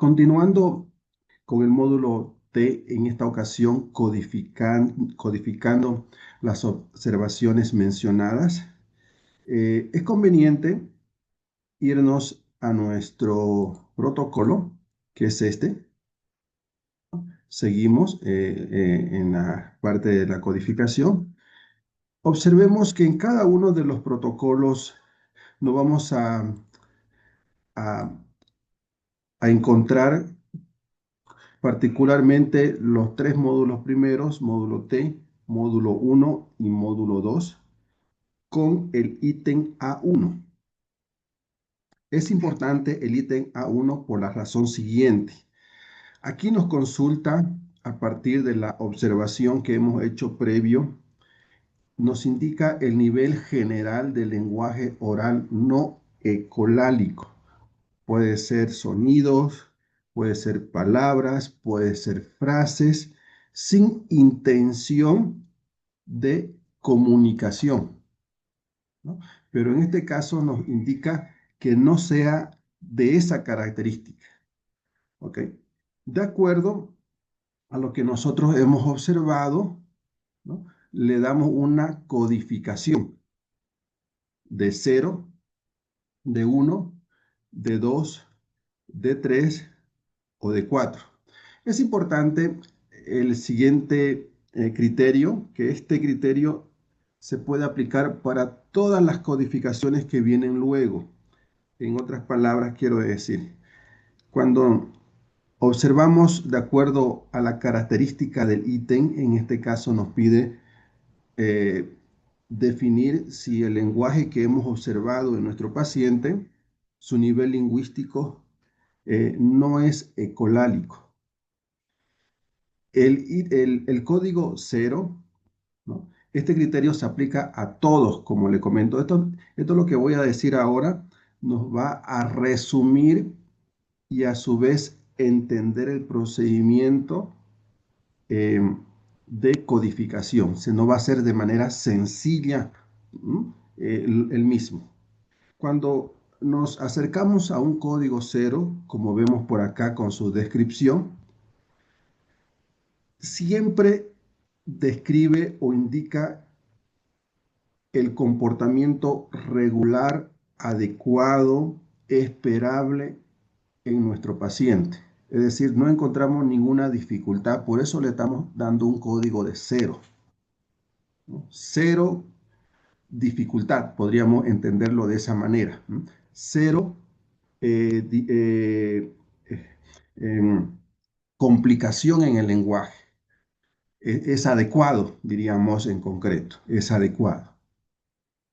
Continuando con el módulo T, en esta ocasión codificando las observaciones mencionadas, es conveniente irnos a nuestro protocolo, que es este. Seguimos en la parte de la codificación. Observemos que en cada uno de los protocolos nos vamos a- a encontrar particularmente los tres módulos primeros, módulo T, módulo 1 y módulo 2, con el ítem A1. Es importante el ítem A1 por la razón siguiente. Aquí nos consulta a partir de la observación que hemos hecho previo, nos indica el nivel general del lenguaje oral no ecolálico. Puede ser sonidos, puede ser palabras, puede ser frases sin intención de comunicación, ¿no? Pero en este caso nos indica que no sea de esa característica, ¿ok? De acuerdo a lo que nosotros hemos observado, ¿no? Le damos una codificación de 0, de 1, de 2, de 3 o de 4. Es importante el siguiente criterio, que este criterio se puede aplicar para todas las codificaciones que vienen luego. En otras palabras, quiero decir, cuando observamos de acuerdo a la característica del ítem, en este caso nos pide eh, definir si el lenguaje que hemos observado en nuestro paciente, su nivel lingüístico no es ecolálico. El código cero, ¿no? Este criterio se aplica a todos, como le comento. Esto es lo que voy a decir ahora, nos va a resumir y a su vez entender el procedimiento eh, de codificación. Se nos va a hacer de manera sencilla el mismo. Cuando nos acercamos a un código cero, como vemos por acá con su descripción, siempre describe o indica el comportamiento regular, adecuado, esperable en nuestro paciente. Es decir, no encontramos ninguna dificultad, por eso le estamos dando un código de cero, ¿no? Cero dificultad, podríamos entenderlo de esa manera, ¿no? Cero eh, di- eh, eh, em, complicación en el lenguaje. Es adecuado, diríamos en concreto, es adecuado.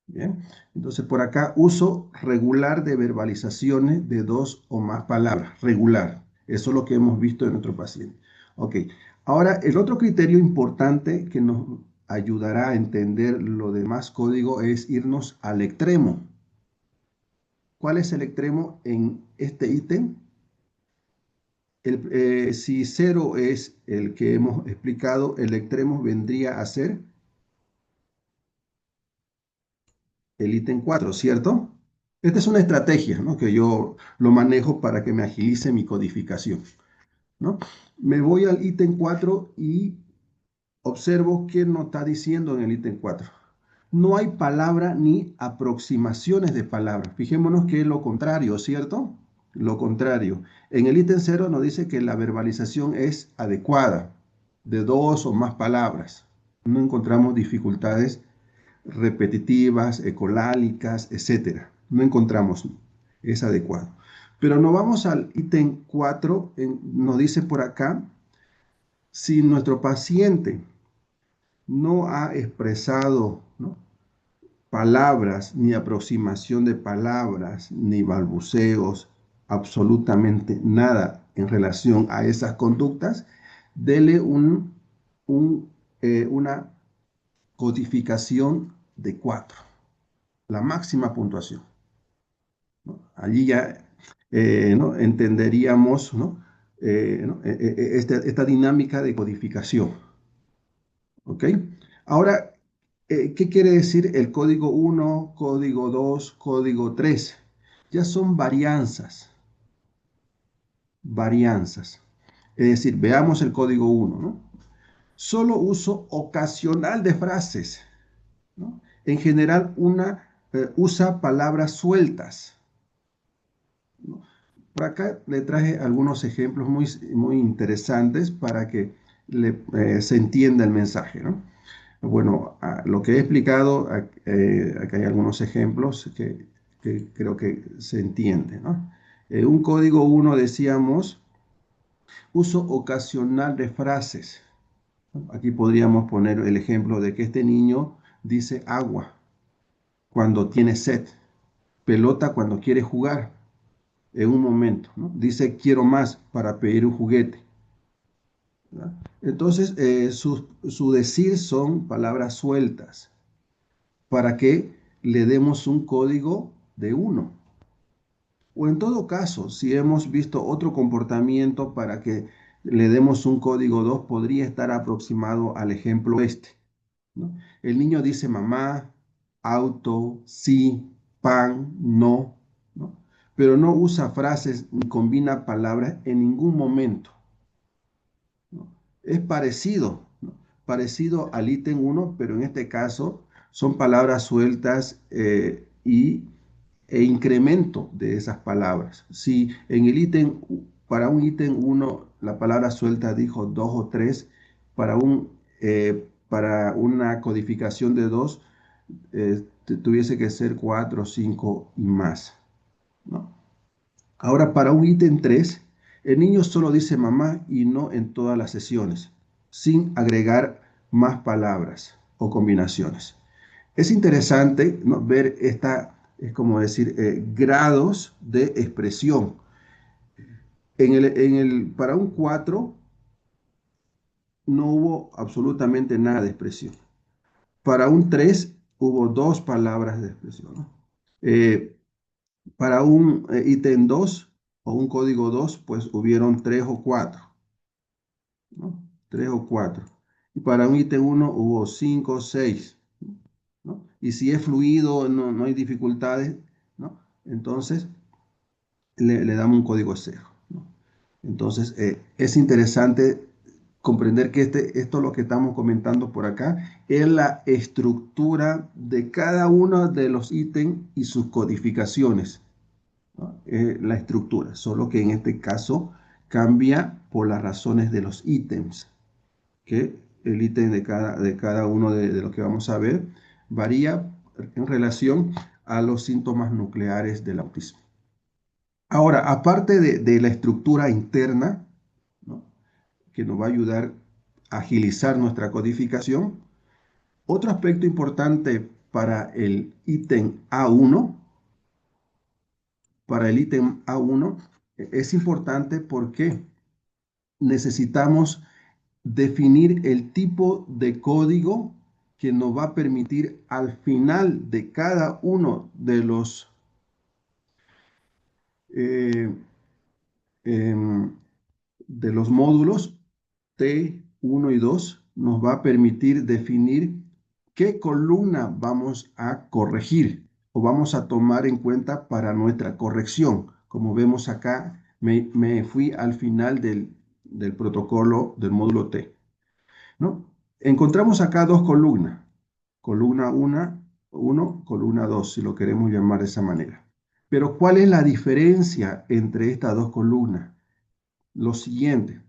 Bien, entonces por acá uso regular de verbalizaciones de dos o más palabras, regular. Eso es lo que hemos visto en nuestro paciente. Ok, ahora el otro criterio importante que nos ayudará a entender lo demás código es irnos al extremo. ¿Cuál es el extremo en este ítem? Si cero es el que hemos explicado, el extremo vendría a ser el ítem 4, ¿cierto? Esta es una estrategia, ¿no? Que yo lo manejo para que me agilice mi codificación, ¿no? Me voy al ítem 4 y observo qué nos está diciendo en el ítem 4. No hay palabra ni aproximaciones de palabras. Fijémonos que es lo contrario, ¿cierto? Lo contrario. En el ítem 0 nos dice que la verbalización es adecuada, de dos o más palabras. No encontramos dificultades repetitivas, ecolálicas, etcétera. No encontramos, es adecuado. Pero nos vamos al ítem 4, nos dice por acá, si nuestro paciente no ha expresado, ¿no?, palabras, ni aproximación de palabras, ni balbuceos, absolutamente nada en relación a esas conductas, dele una codificación de 4, la máxima puntuación, ¿no? Allí ya ¿no?, entenderíamos, ¿no?, esta dinámica de codificación. ¿Ok? Ahora, ¿qué quiere decir el código 1, código 2, código 3? Ya son varianzas. varianzas. Es decir, veamos el código 1, ¿no? Solo uso ocasional de frases, ¿no? En general, usa palabras sueltas, ¿no? Por acá le traje algunos ejemplos muy interesantes para que se entienda el mensaje, ¿no? Bueno, lo que he explicado, acá hay algunos ejemplos que creo que se entiende, ¿no? Un código 1 decíamos, uso ocasional de frases. Aquí podríamos poner el ejemplo de que este niño dice agua cuando tiene sed, pelota cuando quiere jugar en un momento, ¿no? Dice quiero más para pedir un juguete, ¿verdad? Entonces, su decir son palabras sueltas para que le demos un código de 1. O en todo caso, si hemos visto otro comportamiento para que le demos un código 2, podría estar aproximado al ejemplo este, ¿no? El niño dice mamá, auto, sí, pan, no, ¿no? Pero no usa frases ni combina palabras en ningún momento, ¿no? Es parecido, ¿no? Parecido al ítem 1, pero en este caso son palabras sueltas e incremento de esas palabras. Si en el ítem, para un ítem 1, la palabra suelta dijo 2 o 3, para una codificación de 2, tuviese que ser 4, 5 y más, ¿no? Ahora, para un ítem 3, el niño solo dice mamá y no en todas las sesiones, sin agregar más palabras o combinaciones. Es interesante, ¿no?, ver es como decir, grados de expresión. Para un 4 no hubo absolutamente nada de expresión. Para un 3 hubo dos palabras de expresión, ¿no? Eh, para un ítem 2 o un código 2, pues hubieron 3 o 4, ¿no? 3 o 4. Y para un ítem 1 hubo 5 o 6, ¿no? Y si es fluido, no hay dificultades, ¿no? Entonces le damos un código 0, ¿no? Entonces es interesante comprender que esto lo que estamos comentando por acá es la estructura de cada uno de los ítems y sus codificaciones, ¿no? La estructura, solo que en este caso cambia por las razones de los ítems, que el ítem de cada uno de lo que vamos a ver varía en relación a los síntomas nucleares del autismo. Ahora, aparte de la estructura interna, ¿no?, que nos va a ayudar a agilizar nuestra codificación, otro aspecto importante para el ítem A1 es importante porque necesitamos definir el tipo de código que nos va a permitir al final de cada uno eh, em, de los módulos T1 y 2, nos va a permitir definir qué columna vamos a corregir o vamos a tomar en cuenta para nuestra corrección. Como vemos acá, me fui al final del protocolo del módulo T, ¿no? Encontramos acá dos columnas, columna 1, columna 2, si lo queremos llamar de esa manera. Pero ¿cuál es la diferencia entre estas dos columnas? Lo siguiente.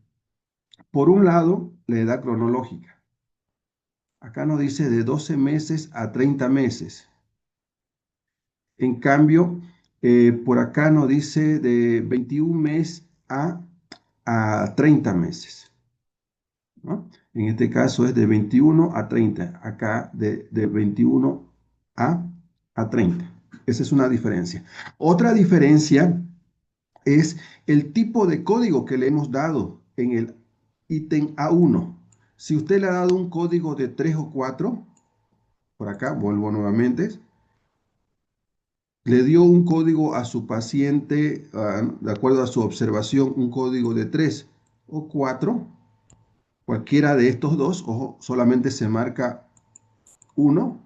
Por un lado, la edad cronológica. Acá nos dice de 12 meses a 30 meses. En cambio, por acá nos dice de 21 meses a 30 meses, ¿no? En este caso es de 21 a 30. Acá de 21 a, a 30. Esa es una diferencia. Otra diferencia es el tipo de código que le hemos dado en el ítem A1. Si usted le ha dado un código de 3 o 4, por acá vuelvo nuevamente, le dio un código a su paciente, de acuerdo a su observación, un código de 3 o 4, cualquiera de estos dos, ojo, solamente se marca uno,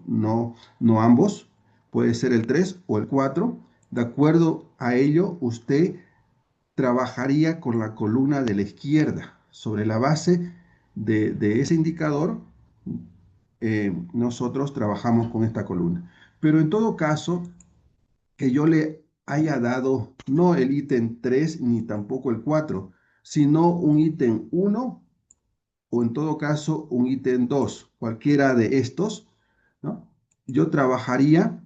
no ambos, puede ser el 3 o el 4. De acuerdo a ello, usted trabajaría con la columna de la izquierda. Sobre la base de ese indicador, nosotros trabajamos con esta columna. Pero en todo caso, que yo le haya dado no el ítem 3 ni tampoco el 4, sino un ítem 1 o en todo caso un ítem 2, cualquiera de estos, ¿no? Yo trabajaría,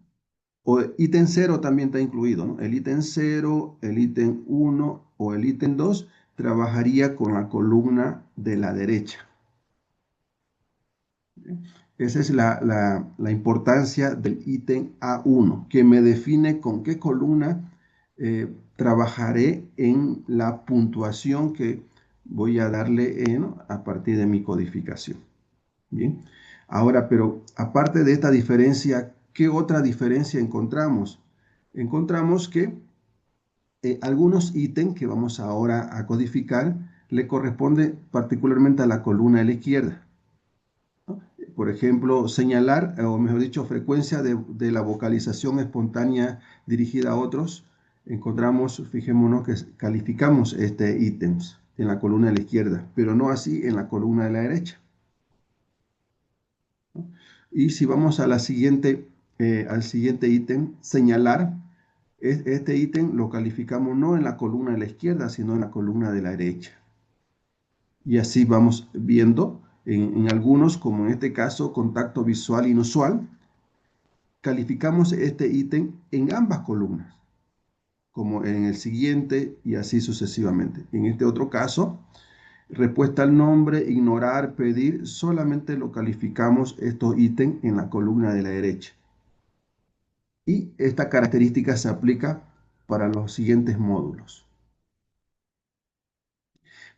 o ítem 0 también está incluido, ¿no? El ítem 0, el ítem 1 o el ítem 2 trabajaría con la columna de la derecha. Esa es la importancia del ítem A1, que me define con qué columna trabajaré en la puntuación que voy a darle a partir de mi codificación. Bien, ahora, pero aparte de esta diferencia, ¿qué otra diferencia encontramos? Encontramos que algunos ítems que vamos ahora a codificar le corresponde particularmente a la columna de la izquierda. Por ejemplo, señalar, o mejor dicho, frecuencia de la vocalización espontánea dirigida a otros. Encontramos, fijémonos que calificamos este ítems en la columna de la izquierda, pero no así en la columna de la derecha. Y si vamos a al siguiente ítem, señalar, este ítem lo calificamos no en la columna de la izquierda, sino en la columna de la derecha. Y así vamos viendo en algunos, como en este caso, contacto visual inusual, calificamos este ítem en ambas columnas, como en el siguiente y así sucesivamente. En este otro caso, respuesta al nombre, ignorar, pedir, solamente lo calificamos estos ítems en la columna de la derecha. Y esta característica se aplica para los siguientes módulos.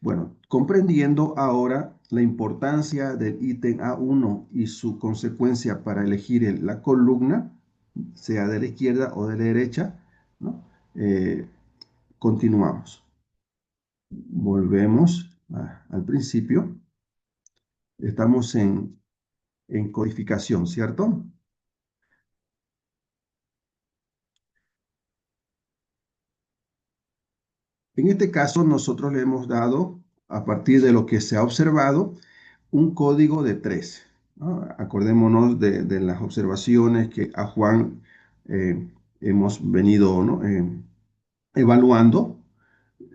Bueno, comprendiendo ahora la importancia del ítem A1 y su consecuencia para elegir la columna, sea de la izquierda o de la derecha, ¿no? Continuamos. Volvemos al principio. Estamos en codificación, ¿cierto? En este caso, nosotros le hemos dado, a partir de lo que se ha observado, un código de 3, ¿no? Acordémonos de las observaciones que a Juan hemos venido, ¿no? Evaluando.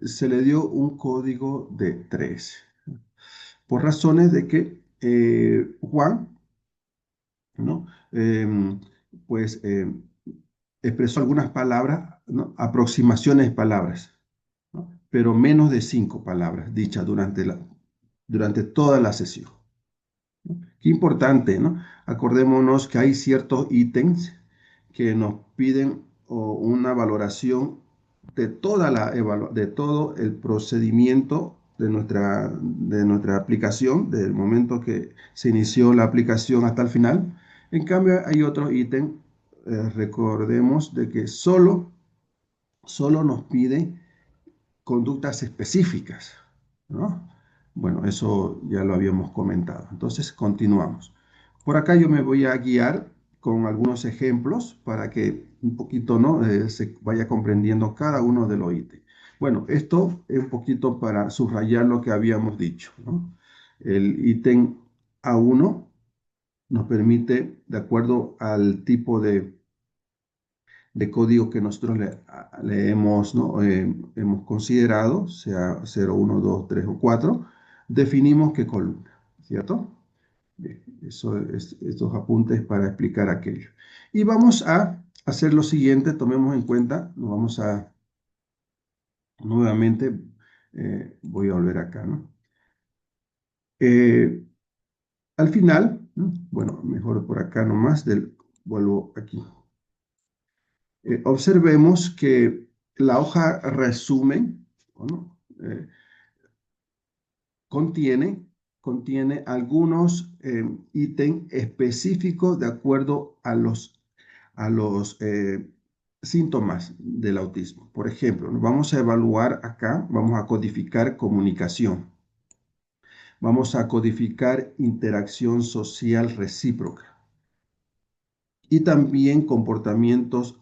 Se le dio un código de 3, por razones de que Juan, ¿no? Pues expresó algunas palabras, ¿no? Aproximaciones de palabras, ¿no? Pero menos de 5 palabras dichas durante toda la sesión. Qué importante, ¿no? Acordémonos que hay ciertos ítems que nos piden una valoración de todo el procedimiento de nuestra aplicación, desde el momento que se inició la aplicación hasta el final. En cambio, hay otros ítems, recordemos de que solo nos pide conductas específicas, ¿no? Bueno, eso ya lo habíamos comentado. Entonces, continuamos. Por acá yo me voy a guiar con algunos ejemplos para que un poquito, ¿no? Se vaya comprendiendo cada uno de los ítems. Bueno, esto es un poquito para subrayar lo que habíamos dicho, ¿no? El ítem A1 nos permite, de acuerdo al tipo de código que nosotros le hemos, ¿no? Hemos considerado, sea 0, 1, 2, 3 o 4, definimos qué columna, ¿cierto? Bien, estos apuntes para explicar aquello. Y vamos a hacer lo siguiente, tomemos en cuenta, nos vamos a, nuevamente, voy a volver acá, ¿no? Eh, Al final, ¿no? Bueno, mejor por acá nomás, vuelvo aquí. Observemos que la hoja resumen, ¿no? contiene algunos ítems específicos de acuerdo a los síntomas del autismo. Por ejemplo, vamos a evaluar acá, vamos a codificar comunicación. Vamos a codificar interacción social recíproca. Y también comportamientos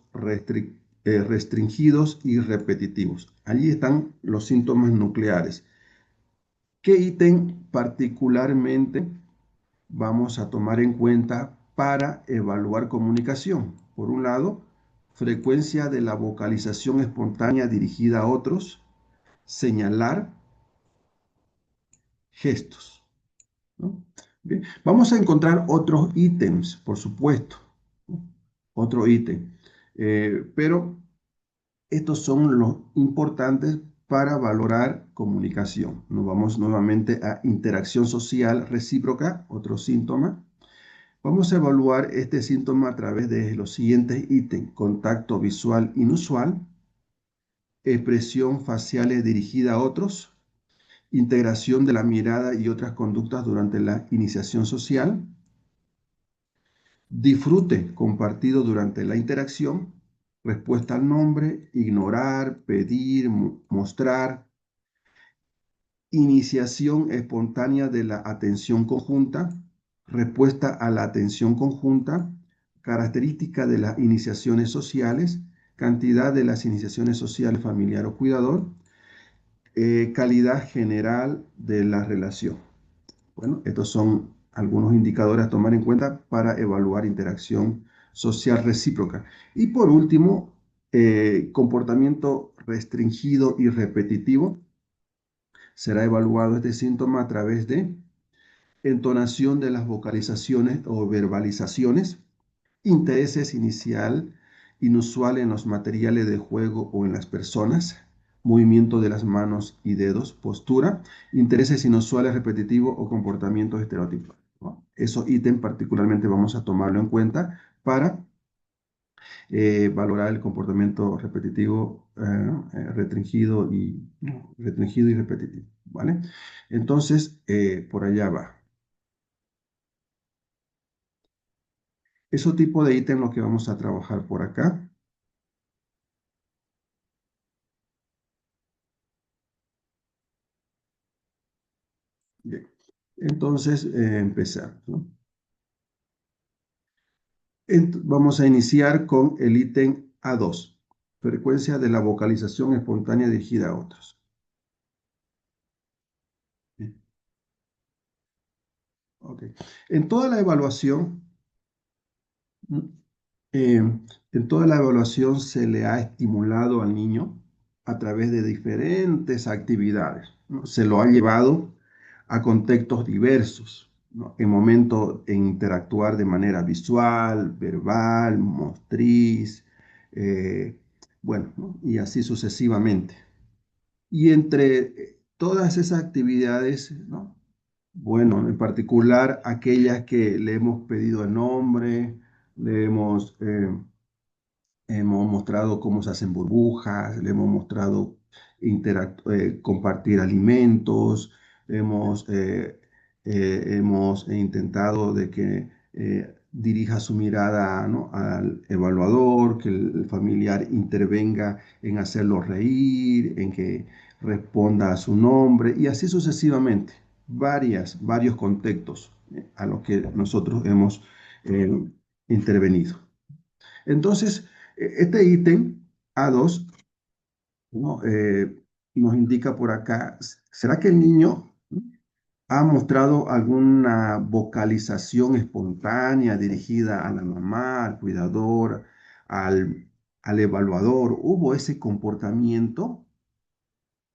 restringidos y repetitivos. Allí están los síntomas nucleares. ¿Qué ítem particularmente vamos a tomar en cuenta para evaluar comunicación? Por un lado, frecuencia de la vocalización espontánea dirigida a otros, señalar, gestos, ¿no? Bien, vamos a encontrar otros ítems, por supuesto, ¿no? Otro ítem, pero estos son los importantes para valorar comunicación. Nos vamos nuevamente a interacción social recíproca, otro síntoma. Vamos a evaluar este síntoma a través de los siguientes ítems: contacto visual inusual, expresión facial dirigida a otros, integración de la mirada y otras conductas durante la iniciación social, disfrute compartido durante la interacción, respuesta al nombre, ignorar, pedir, mostrar, iniciación espontánea de la atención conjunta, respuesta a la atención conjunta, característica de las iniciaciones sociales, cantidad de las iniciaciones sociales familiar o cuidador, calidad general de la relación. Bueno, estos son algunos indicadores a tomar en cuenta para evaluar interacción social recíproca. Y por último, comportamiento restringido y repetitivo. Será evaluado este síntoma a través de entonación de las vocalizaciones o verbalizaciones, intereses inicial inusual en los materiales de juego o en las personas, movimiento de las manos y dedos, postura, intereses inusuales repetitivos o comportamientos estereotipos, ¿no? Esos ítems particularmente vamos a tomarlo en cuenta para valorar el comportamiento repetitivo, restringido y repetitivo, ¿vale? Entonces, por allá va. Esos tipos de ítems los que vamos a trabajar por acá. Bien. Entonces, empezar, ¿no? Vamos a iniciar con el ítem A2, frecuencia de la vocalización espontánea dirigida a otros. Bien. Okay. En toda la evaluación, eh, en toda la evaluación se le ha estimulado al niño a través de diferentes actividades, ¿no? Se lo ha llevado a contextos diversos, ¿no? En momentos en interactuar de manera visual, verbal, motriz, eh, bueno, ¿no? Y así sucesivamente. Y entre todas esas actividades, ¿no? Bueno, en particular aquellas que le hemos pedido el nombre, le hemos mostrado cómo se hacen burbujas, le hemos mostrado compartir alimentos, hemos intentado de que dirija su mirada, ¿no?, al evaluador, que el familiar intervenga en hacerlo reír, en que responda a su nombre y así sucesivamente. Varios contextos a los que nosotros hemos eh, intervenido. Entonces, este ítem A2, ¿no?, nos indica por acá, ¿será que el niño ha mostrado alguna vocalización espontánea dirigida a la mamá, al cuidador, al evaluador? ¿Hubo ese comportamiento?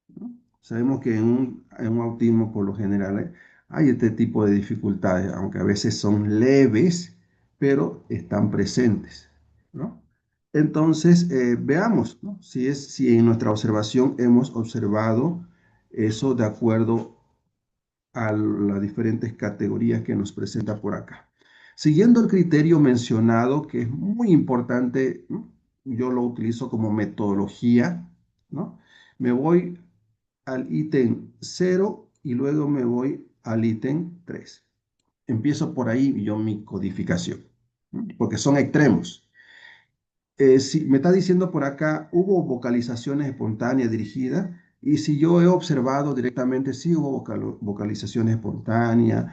¿No? Sabemos que en un autismo por lo general hay este tipo de dificultades, aunque a veces son leves, pero están presentes, ¿no? Entonces, veamos, ¿no?, si en nuestra observación hemos observado eso de acuerdo a las diferentes categorías que nos presenta por acá. Siguiendo el criterio mencionado, que es muy importante, ¿no?, yo lo utilizo como metodología, ¿no? Me voy al ítem 0 y luego me voy al ítem 3. Empiezo por ahí yo mi codificación, ¿no?, porque son extremos. Si me está diciendo por acá, hubo vocalizaciones espontáneas dirigidas, y si yo he observado directamente, sí hubo vocalizaciones espontáneas,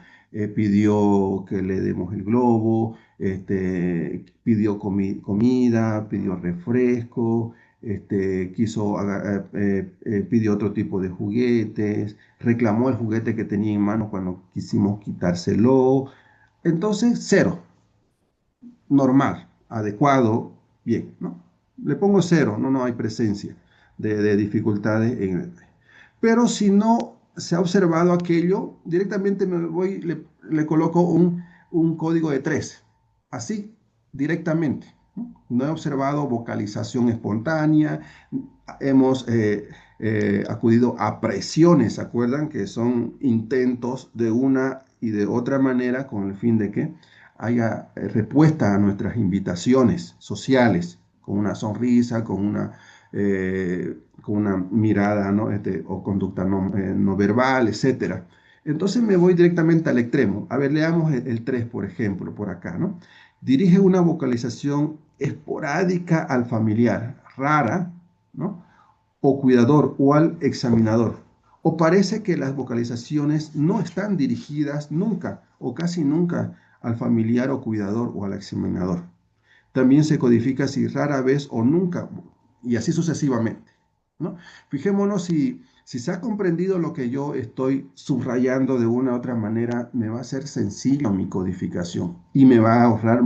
pidió que le demos el globo, pidió comida, pidió refresco, pidió otro tipo de juguetes, reclamó el juguete que tenía en mano cuando quisimos quitárselo. Entonces, cero, normal, adecuado, bien, ¿no? Le pongo cero, no hay presencia de dificultades en el. Pero si no se ha observado aquello, directamente le coloco un código de 3, así, directamente. No he observado vocalización espontánea, hemos acudido a presiones, ¿se acuerdan? Que son intentos de una y de otra manera con el fin de que haya respuesta a nuestras invitaciones sociales, con una sonrisa, con una mirada, ¿no? O conducta no verbal, etcétera. Entonces me voy directamente al extremo. A ver, leamos el 3, por ejemplo, por acá, ¿no? Dirige una vocalización esporádica al familiar, rara, ¿no? O cuidador o al examinador. O parece que las vocalizaciones no están dirigidas nunca o casi nunca al familiar o cuidador o al examinador. También se codifica si rara vez o nunca, y así sucesivamente, ¿no? Fijémonos si se ha comprendido lo que yo estoy subrayando de una u otra manera, me va a ser sencillo mi codificación y me va a ahorrar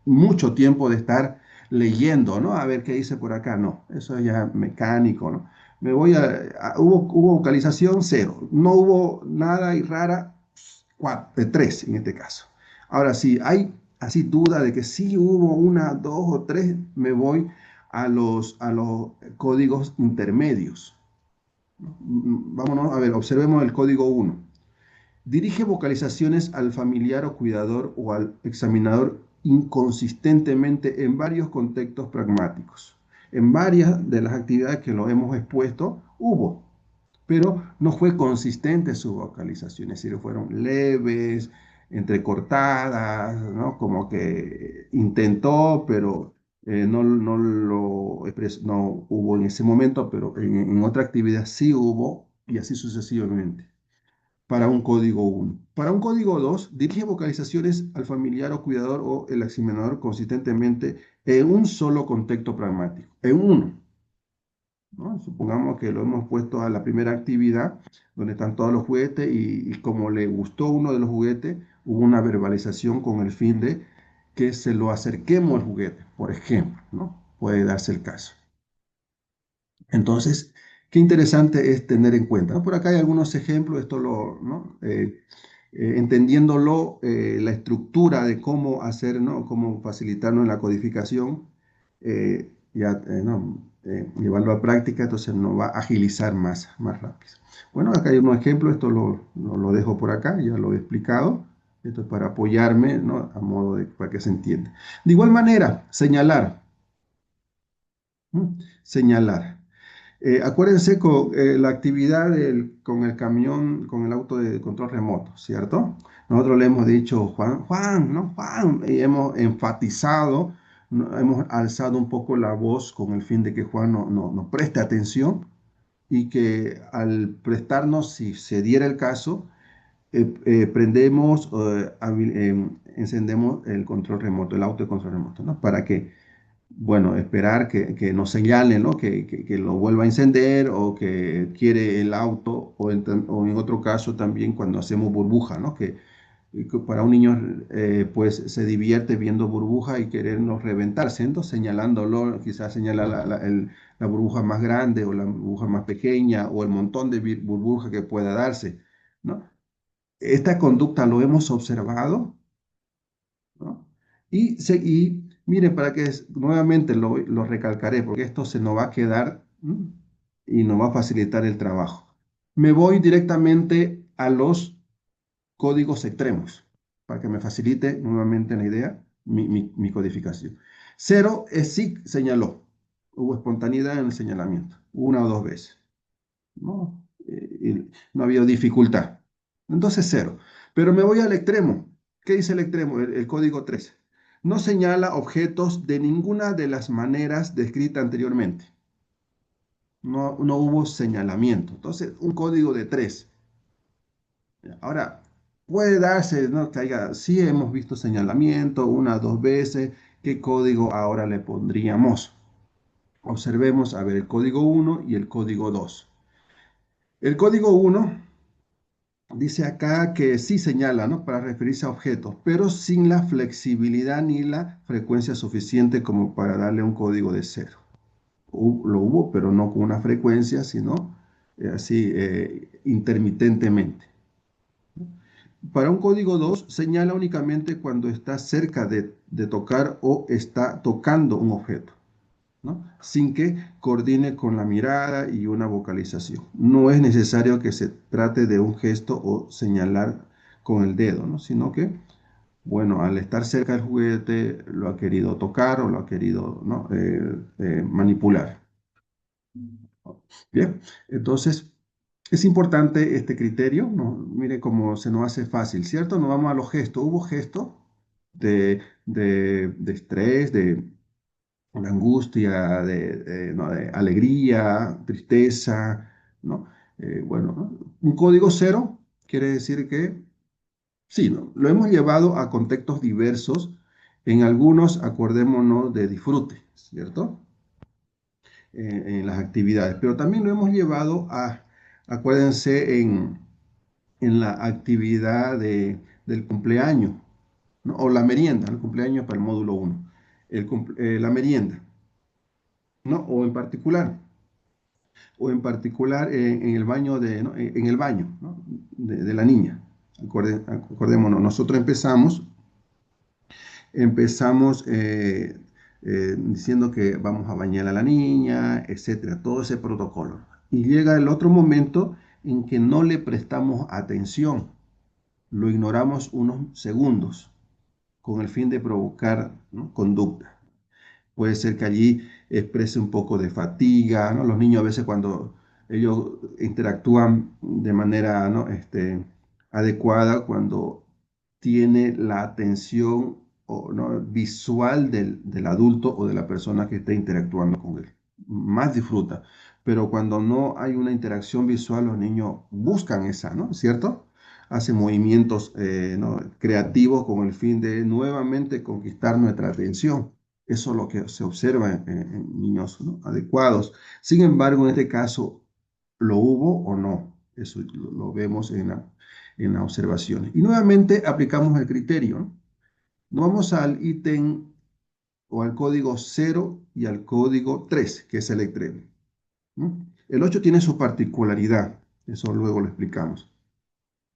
mucho tiempo de estar leyendo, ¿no? A ver qué dice por acá. No, eso es ya mecánico, ¿no? Hubo vocalización cero, no hubo nada y rara, tres en este caso. Ahora, si hay así duda de que sí hubo una, dos o tres, me voy a los códigos intermedios. Vámonos, a ver, observemos el código 1. Dirige vocalizaciones al familiar o cuidador o al examinador inconsistentemente en varios contextos pragmáticos. En varias de las actividades que lo hemos expuesto, hubo, pero no fue consistente su vocalización, es decir, fueron leves, entrecortadas, ¿no? Como que intentó, pero no hubo en ese momento, pero en otra actividad sí hubo, y así sucesivamente para un código 1. Para un código 2, dirige vocalizaciones al familiar o cuidador o el examinador consistentemente en un solo contexto pragmático, en uno, ¿no? Supongamos que lo hemos puesto a la primera actividad, donde están todos los juguetes, y como le gustó uno de los juguetes, hubo una verbalización con el fin de que se lo acerquemos al juguete, por ejemplo, ¿no? Puede darse el caso. Entonces, qué interesante es tener en cuenta, ¿no? Por acá hay algunos ejemplos, ¿no? Entendiéndolo, la estructura de cómo hacer, ¿no? Cómo facilitarnos en la codificación, ¿no? Llevarlo a práctica, entonces nos va a agilizar más rápido. Bueno, acá hay un ejemplo, esto lo dejo por acá, ya lo he explicado. Esto es para apoyarme, ¿no? A modo para que se entienda. De igual manera, señalar. ¿Mm? Señalar. Acuérdense con la actividad con el camión, con el auto de control remoto, ¿cierto? Nosotros le hemos dicho Juan, Juan, ¿no? Juan, y hemos enfatizado, ¿no? Hemos alzado un poco la voz con el fin de que Juan no preste atención y que al prestarnos, si se diera el caso, prendemos, encendemos el control remoto, el auto de control remoto, ¿no? Para que bueno, esperar que nos señalen, ¿no? Que lo vuelva a encender o que quiere el auto o en otro caso también cuando hacemos burbuja, ¿no? Que para un niño pues se divierte viendo burbuja y querernos reventarse, entonces señalándolo, quizás señala la burbuja más grande o la burbuja más pequeña o el montón de burbuja que pueda darse, ¿no? Esta conducta lo hemos observado, ¿no? Y miren, para que nuevamente lo recalcaré, porque esto se nos va a quedar y nos va a facilitar el trabajo. Me voy directamente a los códigos extremos, para que me facilite nuevamente la idea, mi codificación. Cero es sí señaló, hubo espontaneidad en el señalamiento, una o dos veces, ¿no? No ha habido dificultad. Entonces, cero. Pero me voy al extremo. ¿Qué dice el extremo? El código 3. No señala objetos de ninguna de las maneras descritas anteriormente. No hubo señalamiento. Entonces, un código de 3. Ahora, puede darse, ¿no? Que haya, sí hemos visto señalamiento una, dos veces, ¿qué código ahora le pondríamos? Observemos, a ver, el código uno y el código 2. El código uno dice acá que sí señala, ¿no? Para referirse a objetos, pero sin la flexibilidad ni la frecuencia suficiente como para darle un código de cero. Lo hubo, pero no con una frecuencia, sino así intermitentemente. Para un código 2 señala únicamente cuando está cerca de tocar o está tocando un objeto, ¿no? Sin que coordine con la mirada y una vocalización. No es necesario que se trate de un gesto o señalar con el dedo, ¿no? Sino que, bueno, al estar cerca del juguete lo ha querido tocar o lo ha querido, ¿no? Manipular. Bien, entonces es importante este criterio, ¿no? Mire cómo se nos hace fácil, ¿cierto? Nos vamos a los gestos. Hubo gestos de estrés, de angustia, ¿no? De alegría, tristeza, ¿no? Bueno, ¿no? Un código cero quiere decir que sí, ¿no? Lo hemos llevado a contextos diversos. En algunos, acordémonos de disfrute, ¿cierto? En las actividades, pero también lo hemos llevado a, acuérdense, en la actividad del cumpleaños, ¿no? O la merienda, el cumpleaños para el módulo uno, la merienda, ¿no? O en particular en el baño, ¿no? En el baño, ¿no? De la niña. Acordémonos, nosotros empezamos diciendo que vamos a bañar a la niña, etcétera, todo ese protocolo. Y llega el otro momento en que no le prestamos atención, lo ignoramos unos segundos con el fin de provocar, ¿no? Conducta. Puede ser que allí exprese un poco de fatiga, ¿no? Los niños a veces cuando ellos interactúan de manera, ¿no? Adecuada, cuando tiene la atención o, ¿no? visual del adulto o de la persona que está interactuando con él. Más disfruta. Pero cuando no hay una interacción visual, los niños buscan esa, ¿no? ¿Cierto? Hacen movimientos, ¿no? creativos con el fin de nuevamente conquistar nuestra atención. Eso es lo que se observa en niños, ¿no? adecuados. Sin embargo, en este caso, ¿lo hubo o no? Eso lo vemos en las observaciones. Y nuevamente aplicamos el criterio, ¿no? Nos vamos al ítem o al código cero y al código 3, que es el extremo, ¿no? El 8 tiene su particularidad, eso luego lo explicamos.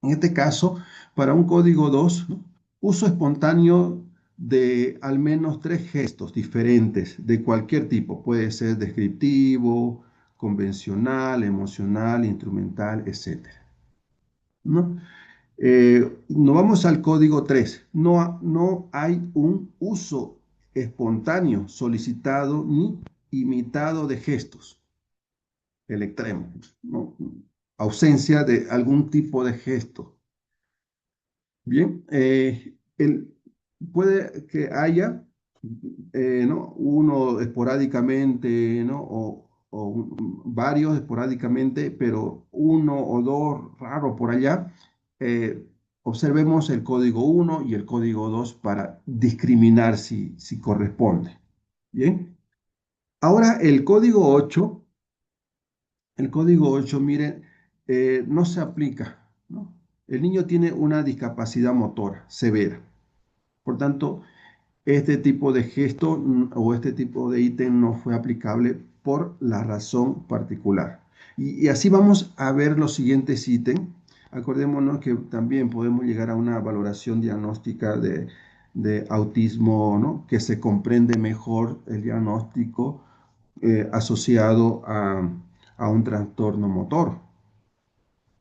En este caso, para un código 2, ¿no? Uso espontáneo de al menos tres gestos diferentes de cualquier tipo. Puede ser descriptivo, convencional, emocional, instrumental, etcétera, ¿no? Nos vamos al código 3. No hay un uso espontáneo, solicitado ni imitado de gestos. El extremo, ¿no? Ausencia de algún tipo de gesto. Bien, puede que haya, ¿no? Uno esporádicamente, ¿no? Varios esporádicamente, pero uno o dos raros por allá. Eh, Observemos el código uno y el código 2 para discriminar si corresponde. Bien, ahora el código 8, miren, no se aplica, ¿no? El niño tiene una discapacidad motora severa. Por tanto, este tipo de gesto o este tipo de ítem no fue aplicable por la razón particular. Y así vamos a ver los siguientes ítems. Acordémonos que también podemos llegar a una valoración diagnóstica de autismo, ¿no? Que se comprende mejor el diagnóstico asociado a un trastorno motor,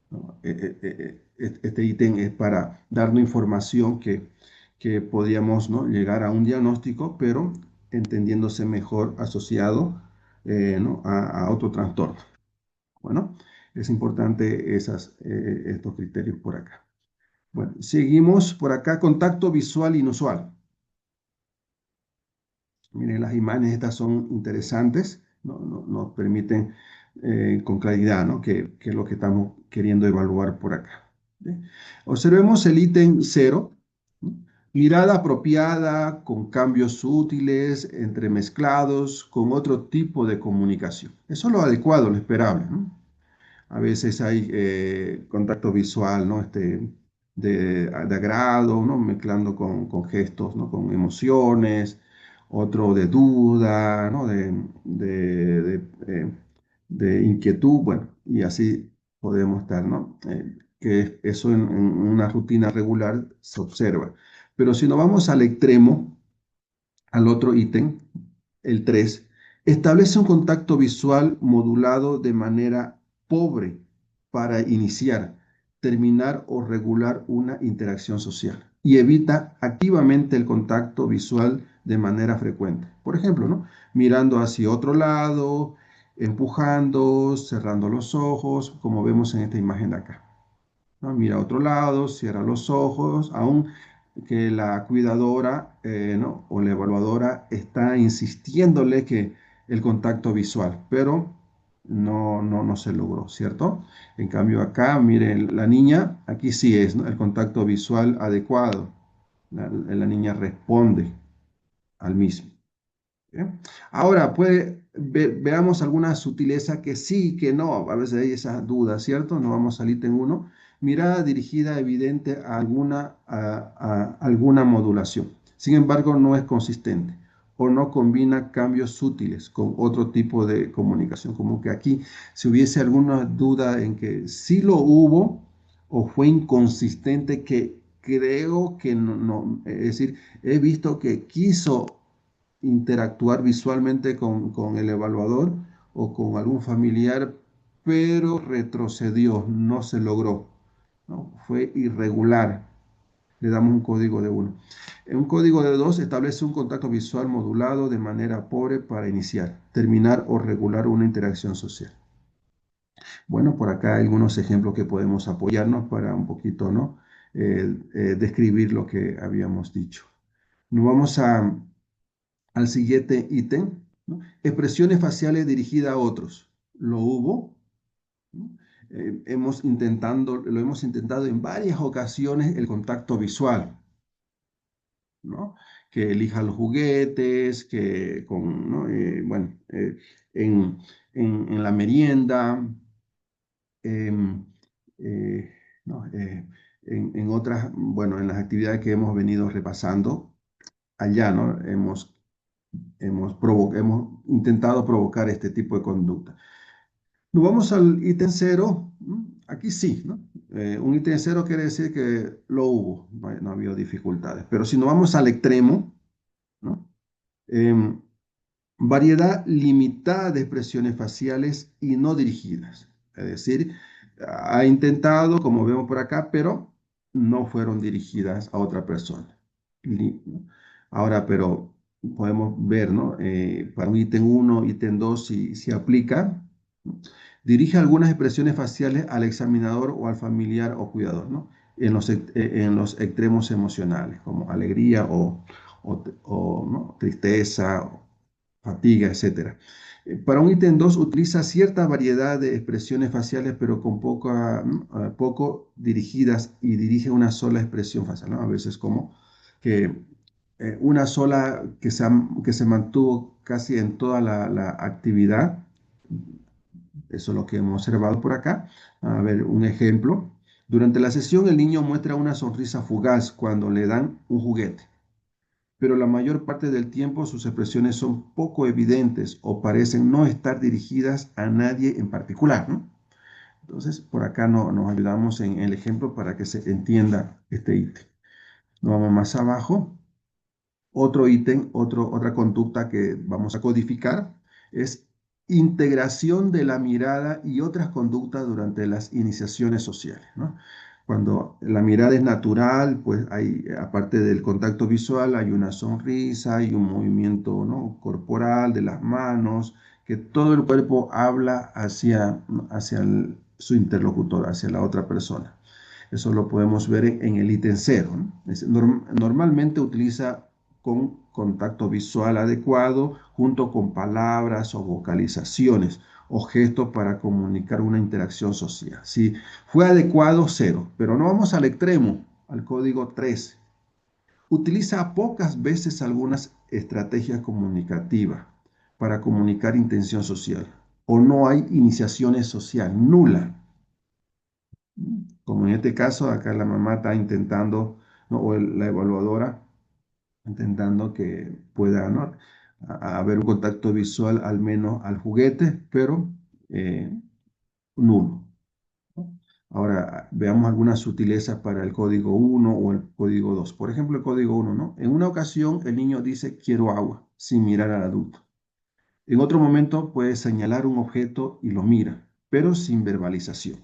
¿no? Este ítem es para darnos información que podíamos, ¿no? llegar a un diagnóstico, pero entendiéndose mejor asociado, ¿no? a otro trastorno. Bueno, es importante estos criterios por acá. Bueno, seguimos por acá, contacto visual inusual. Miren, las imágenes estas son interesantes, ¿no? Nos permiten con claridad, ¿no? qué es lo que estamos queriendo evaluar por acá. ¿Ve? Observemos el ítem cero, ¿no? Mirada apropiada con cambios útiles, entremezclados con otro tipo de comunicación. Eso es lo adecuado, lo esperable, ¿no? A veces hay contacto visual, ¿no? De agrado, ¿no? Mezclando con gestos, ¿no? Con emociones, otro de duda, ¿no? De inquietud, bueno, y así podemos estar, ¿no? Que eso en una rutina regular se observa. Pero si nos vamos al extremo, al otro ítem, el 3, establece un contacto visual modulado de manera pobre para iniciar, terminar o regular una interacción social y evita activamente el contacto visual de manera frecuente. Por ejemplo, ¿no? Mirando hacia otro lado, empujando, cerrando los ojos, como vemos en esta imagen de acá, ¿no? Mira a otro lado, cierra los ojos, aun que la cuidadora, ¿no? O la evaluadora está insistiéndole que el contacto visual, pero no se logró, ¿cierto? En cambio acá, miren, la niña, aquí sí es, ¿no? El contacto visual adecuado. La niña responde al mismo. ¿Bien? Ahora, veamos alguna sutileza que sí, que no. A veces hay esas dudas, ¿cierto? No vamos al ítem uno. Mirada dirigida evidente a alguna modulación. Sin embargo, no es consistente o no combina cambios sutiles con otro tipo de comunicación. Como que aquí, si hubiese alguna duda en que sí lo hubo o fue inconsistente, que creo que es decir, he visto que quiso interactuar visualmente con el evaluador o con algún familiar, pero retrocedió, no se logró, ¿no? Fue irregular. Le damos un código de 1. Un código de 2 establece un contacto visual modulado de manera pobre para iniciar, terminar o regular una interacción social. Bueno, por acá hay algunos ejemplos que podemos apoyarnos para un poquito, ¿no? Describir lo que habíamos dicho. Nos vamos al siguiente ítem, ¿no? Expresiones faciales dirigidas a otros. ¿Lo hubo? ¿No? Lo hemos intentado en varias ocasiones el contacto visual, ¿no? Que elija los juguetes, ¿no? Bueno, en, en la merienda, em, eh, ¿no? En otras, bueno, en las actividades que hemos venido repasando allá, ¿no? Hemos intentado provocar este tipo de conducta. Nos vamos al ítem cero. Aquí sí, ¿no? Un ítem cero quiere decir que lo hubo, no ha habido dificultades. Pero si nos vamos al extremo, ¿no? Em, variedad limitada de expresiones faciales y no dirigidas. Es decir, ha intentado, como vemos por acá, pero no fueron dirigidas a otra persona. ¿No? Ahora, pero podemos ver, ¿no? Para un ítem 1, ítem 2, si aplica, ¿no? Dirige algunas expresiones faciales al examinador o al familiar o cuidador, ¿no? En los extremos emocionales, como alegría ¿no? Tristeza, fatiga, etcétera. Para un ítem 2 utiliza cierta variedad de expresiones faciales, pero con poco dirigidas y dirige una sola expresión facial, ¿no? A veces como que una sola que se mantuvo casi en toda la actividad. Eso es lo que hemos observado por acá. A ver, un ejemplo. Durante la sesión el niño muestra una sonrisa fugaz cuando le dan un juguete, pero la mayor parte del tiempo sus expresiones son poco evidentes o parecen no estar dirigidas a nadie en particular, ¿no? Entonces, por acá nos ayudamos en el ejemplo para que se entienda este ítem. Nos vamos más abajo. Otro ítem, otra conducta que vamos a codificar es integración de la mirada y otras conductas durante las iniciaciones sociales, ¿no? Cuando la mirada es natural, pues hay, aparte del contacto visual, hay una sonrisa, hay un movimiento, ¿no? Corporal de las manos, que todo el cuerpo habla hacia su interlocutor, hacia la otra persona. Eso lo podemos ver en el ítem cero, ¿no? Normalmente utiliza con contacto visual adecuado junto con palabras o vocalizaciones o gesto para comunicar una interacción social. Si fue adecuado, 0, pero no vamos al extremo, al código 3. Utiliza pocas veces algunas estrategias comunicativas para comunicar intención social o no hay iniciaciones social, nula. Como en este caso, acá la mamá está intentando, ¿no? O la evaluadora intentando que pueda, ¿no? Haber un contacto visual al menos al juguete, pero eh, nulo, ¿no? Ahora veamos algunas sutilezas para el código 1 o el código 2. Por ejemplo, el código 1, ¿no? En una ocasión el niño dice quiero agua sin mirar al adulto. En otro momento puede señalar un objeto y lo mira, pero sin verbalización.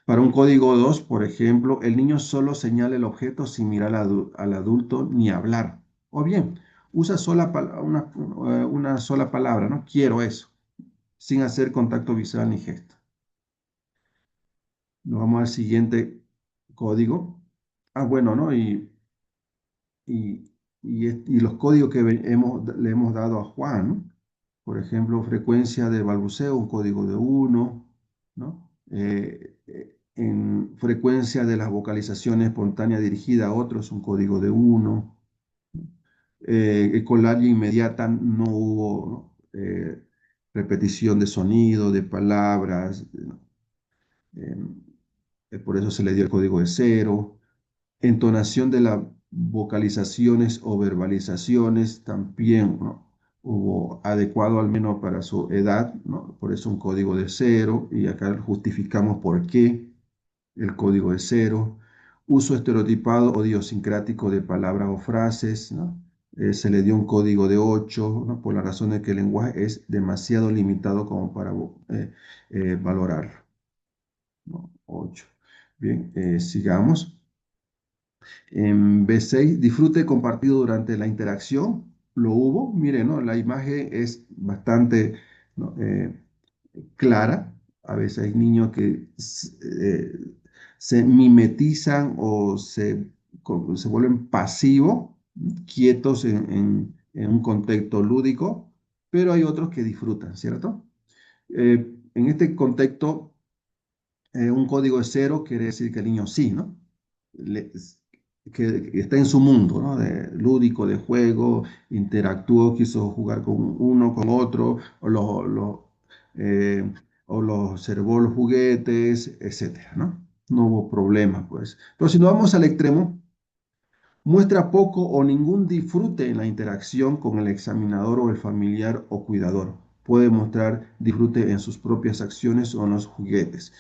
Para un código 2, por ejemplo, el niño solo señala el objeto sin mirar al adulto ni hablar. O bien, usa una sola palabra, ¿no? Quiero eso, sin hacer contacto visual ni gesto. Nos vamos al siguiente código. Bueno, ¿no? Y, y los códigos que le hemos dado a Juan, ¿no? Por ejemplo, frecuencia de balbuceo, un código de 1, ¿no? En frecuencia de las vocalizaciones espontáneas dirigidas a otros, un código de 1. Ecolalia inmediata no hubo, ¿no? Repetición de sonido, de palabras, ¿no? Por eso se le dio el código de 0. Entonación de las vocalizaciones o verbalizaciones también, ¿no? Hubo adecuado al menos para su edad, ¿no? Por eso un código de 0 y acá justificamos por qué el código de 0. Uso estereotipado o idiosincrático de palabras o frases, ¿no? Se le dio un código de 8, ¿no? Por la razón de que el lenguaje es demasiado limitado como para valorarlo, ¿no? 8. Bien, sigamos. En B6, disfrute compartido durante la interacción. Lo hubo, miren, ¿no? La imagen es bastante, ¿no? Clara. A veces hay niños que se mimetizan o se vuelven pasivos, quietos en un contexto lúdico, pero hay otros que disfrutan, ¿cierto? En este contexto, un código de 0 quiere decir que el niño sí, ¿no? Le- que está en su mundo, ¿no? Lúdico, de juego, interactuó, quiso jugar con uno, con otro, eh, o los observó los juguetes, etcétera, ¿no? No hubo problema, pues. Pero si nos vamos al extremo, muestra poco o ningún disfrute en la interacción con el examinador o el familiar o cuidador. Puede mostrar disfrute en sus propias acciones o en los juguetes.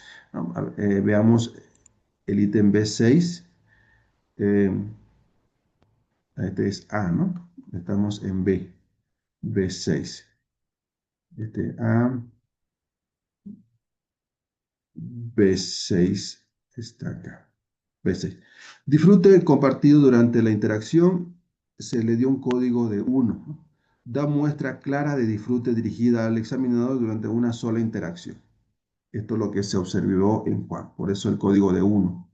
Veamos el ítem B6. Eh, este es A, ¿no? Estamos en B6. Este A, B6 está acá. B6. Disfrute compartido durante la interacción. Se le dio un código de 1, ¿no? Da muestra clara de disfrute dirigida al examinador durante una sola interacción. Esto es lo que se observó en Juan, por eso el código de 1.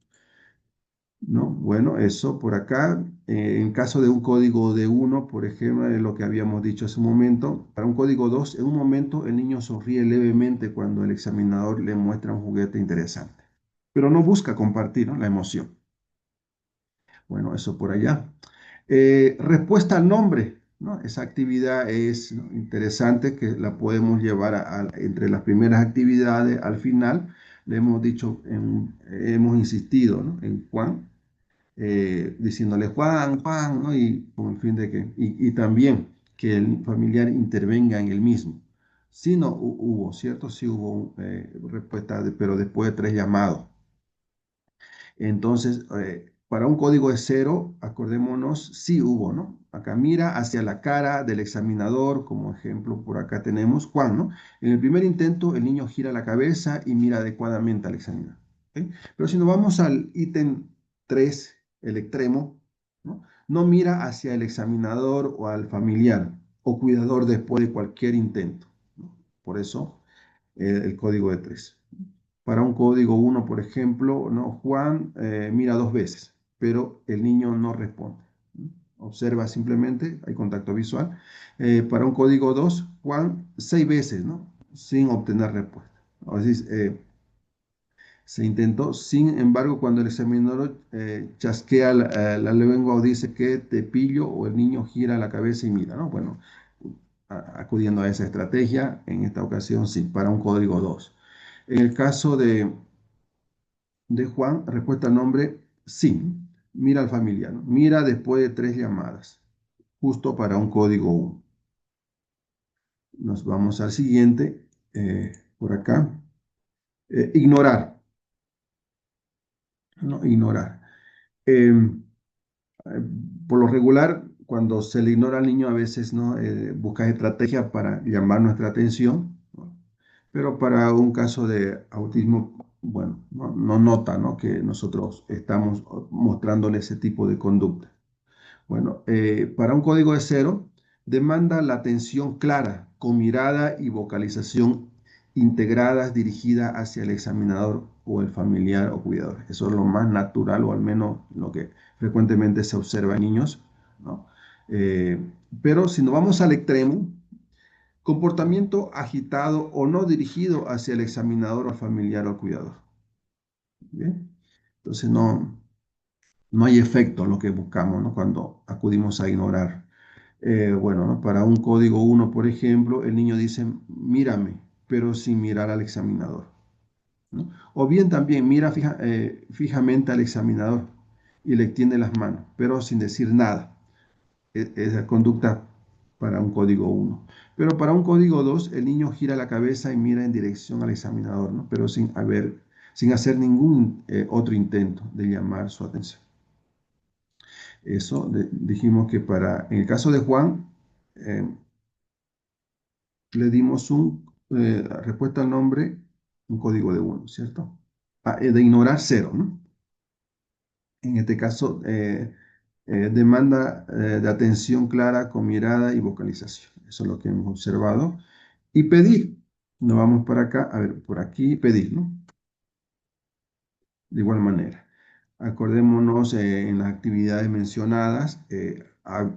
¿No? Bueno, eso por acá. En caso de un código de 1, por ejemplo, es lo que habíamos dicho hace un momento. Para un código 2, en un momento el niño sonríe levemente cuando el examinador le muestra un juguete interesante, pero no busca compartir, ¿no? La emoción. Bueno, eso por allá. Respuesta al nombre, ¿no? Esa actividad es, ¿no? Interesante, que la podemos llevar entre las primeras actividades al final. Le hemos dicho, hemos insistido, ¿no? En Juan, diciéndole Juan, Juan, ¿no? Y con el fin de que, y también que el familiar intervenga en el mismo. Sí, no hubo, ¿cierto? Sí hubo respuesta, pero después de 3 llamados. Entonces, para un código de 0, acordémonos, sí hubo, ¿no? Acá mira hacia la cara del examinador, como ejemplo, por acá tenemos Juan, ¿no? En el primer intento, el niño gira la cabeza y mira adecuadamente al examinador. ¿Ok? Pero si nos vamos al ítem 3, el extremo, ¿no? No mira hacia el examinador o al familiar o cuidador después de cualquier intento, ¿no? Por eso, el código de 3. Para un código 1, por ejemplo, ¿no? Juan mira 2 veces, pero el niño no responde. Observa simplemente, hay contacto visual. Para un código 2, Juan 6 veces, ¿no? sin obtener respuesta. O sea, se intentó, sin embargo, cuando el examinador chasquea la lengua o dice que te pillo, o el niño gira la cabeza y mira, ¿no? Bueno, acudiendo a esa estrategia, en esta ocasión sí, para un código 2. En el caso de Juan, respuesta al nombre, sí, mira al familiar, ¿no? Mira después de 3 llamadas, justo para un código 1. Nos vamos al siguiente, por acá. Ignorar, ¿no? Ignorar. Eh, eh, por lo regular, cuando se le ignora al niño, a veces, ¿no? Buscas estrategias para llamar nuestra atención, ¿no? Pero para un caso de autismo, bueno, no nota, ¿no? Que nosotros estamos mostrándole ese tipo de conducta. Bueno, para un código de 0, demanda la atención clara, con mirada y vocalización integradas dirigida hacia el examinador o el familiar o cuidador. Eso es lo más natural, o al menos lo que frecuentemente se observa en niños, ¿no? Eh, pero si nos vamos al extremo, comportamiento agitado o no dirigido hacia el examinador o familiar o cuidador. ¿Bien? Entonces no hay efecto lo que buscamos, ¿no? Cuando acudimos a ignorar. Bueno, ¿no? Para un código 1, por ejemplo, el niño dice, mírame, pero sin mirar al examinador, ¿no? O bien también mira fijamente al examinador y le extiende las manos, pero sin decir nada. Esa conducta para un código 1. Pero para un código 2, el niño gira la cabeza y mira en dirección al examinador, ¿no? Pero sin hacer ningún otro intento de llamar su atención. Eso dijimos que en el caso de Juan, eh, le dimos respuesta al nombre, un código de 1, ¿cierto? De ignorar 0, ¿no? En este caso, demanda de atención clara con mirada y vocalización. Eso es lo que hemos observado. Y pedir. Nos vamos para acá, a ver, por aquí, pedir, ¿no? De igual manera. Acordémonos, en las actividades mencionadas,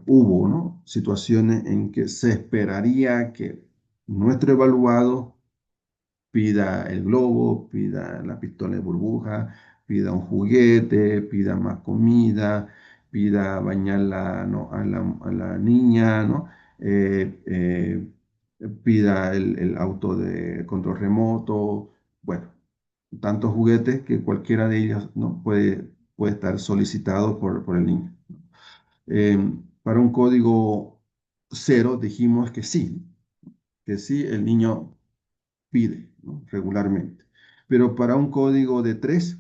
hubo, ¿no? Situaciones en que se esperaría que nuestro evaluado pida el globo, pida la pistola de burbuja, pida un juguete, pida más comida, pida bañar, ¿no? a la niña, ¿no? Pida el auto de control remoto, bueno, tantos juguetes que cualquiera de ellos, ¿no? puede estar solicitado por el niño. Eh, para un código 0 dijimos que sí, el niño pide, ¿no? regularmente. Pero para un código de 3,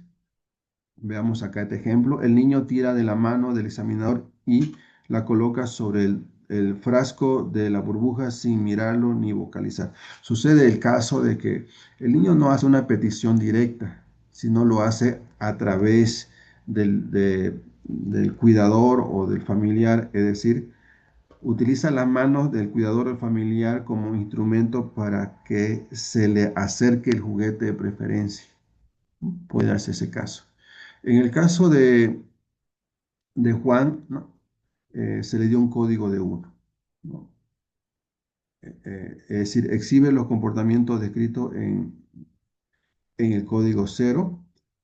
veamos acá este ejemplo, el niño tira de la mano del examinador y la coloca sobre el frasco de la burbuja sin mirarlo ni vocalizar. Sucede el caso de que el niño no hace una petición directa, sino lo hace a través del cuidador o del familiar, es decir, utiliza las manos del cuidador o familiar como instrumento para que se le acerque el juguete de preferencia. Puede darse ese caso. En el caso de Juan, ¿no? Se le dio un código de 1, ¿no? Es decir, exhibe los comportamientos descritos en el código 0,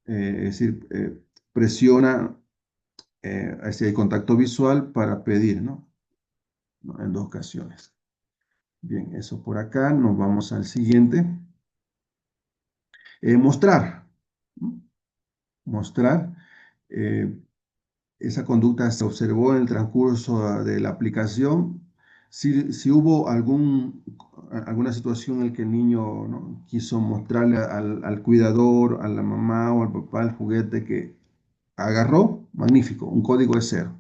es decir, presiona hacia el contacto visual para pedir, ¿no? ¿No? En 2 ocasiones. Bien, eso por acá. Nos vamos al siguiente. Mostrar. ¿No? Mostrar. eh, Esa conducta se observó en el transcurso de la aplicación. Si hubo alguna situación en la que el niño, ¿no? quiso mostrarle al cuidador, a la mamá o al papá el juguete que agarró, magnífico, un código de 0.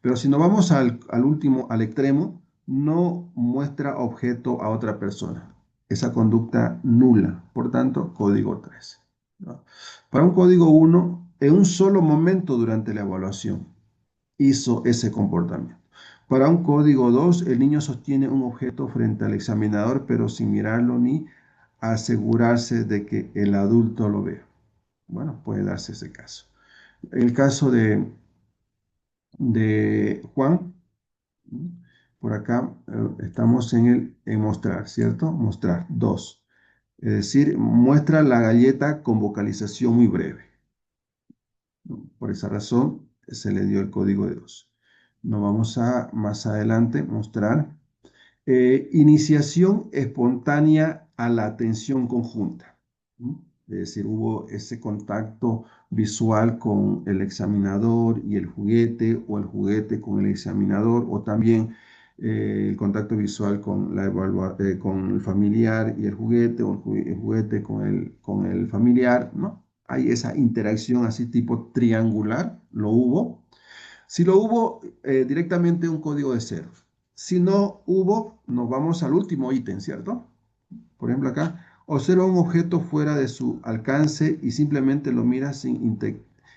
Pero si nos vamos al último, al extremo, no muestra objeto a otra persona. Esa conducta nula, por tanto, código 3, ¿no? Para un código 1, en un solo momento durante la evaluación hizo ese comportamiento. Para un código 2, el niño sostiene un objeto frente al examinador, pero sin mirarlo ni asegurarse de que el adulto lo vea. Bueno, puede darse ese caso. El caso de Juan, por acá estamos en mostrar, ¿cierto? Mostrar. 2. Es decir, muestra la galleta con vocalización muy breve, ¿no? Por esa razón se le dio el código de 2. Nos vamos a más adelante mostrar iniciación espontánea a la atención conjunta. ¿No? Es decir, hubo ese contacto visual con el examinador y el juguete, o el juguete con el examinador, o también el contacto visual con, con el familiar y el juguete, o el juguete con el familiar, ¿no? Hay esa interacción así tipo triangular, lo hubo. Si lo hubo, directamente un código de cero. Si no hubo, nos vamos al último ítem, ¿cierto? Por ejemplo, acá, observa un objeto fuera de su alcance y simplemente lo mira sin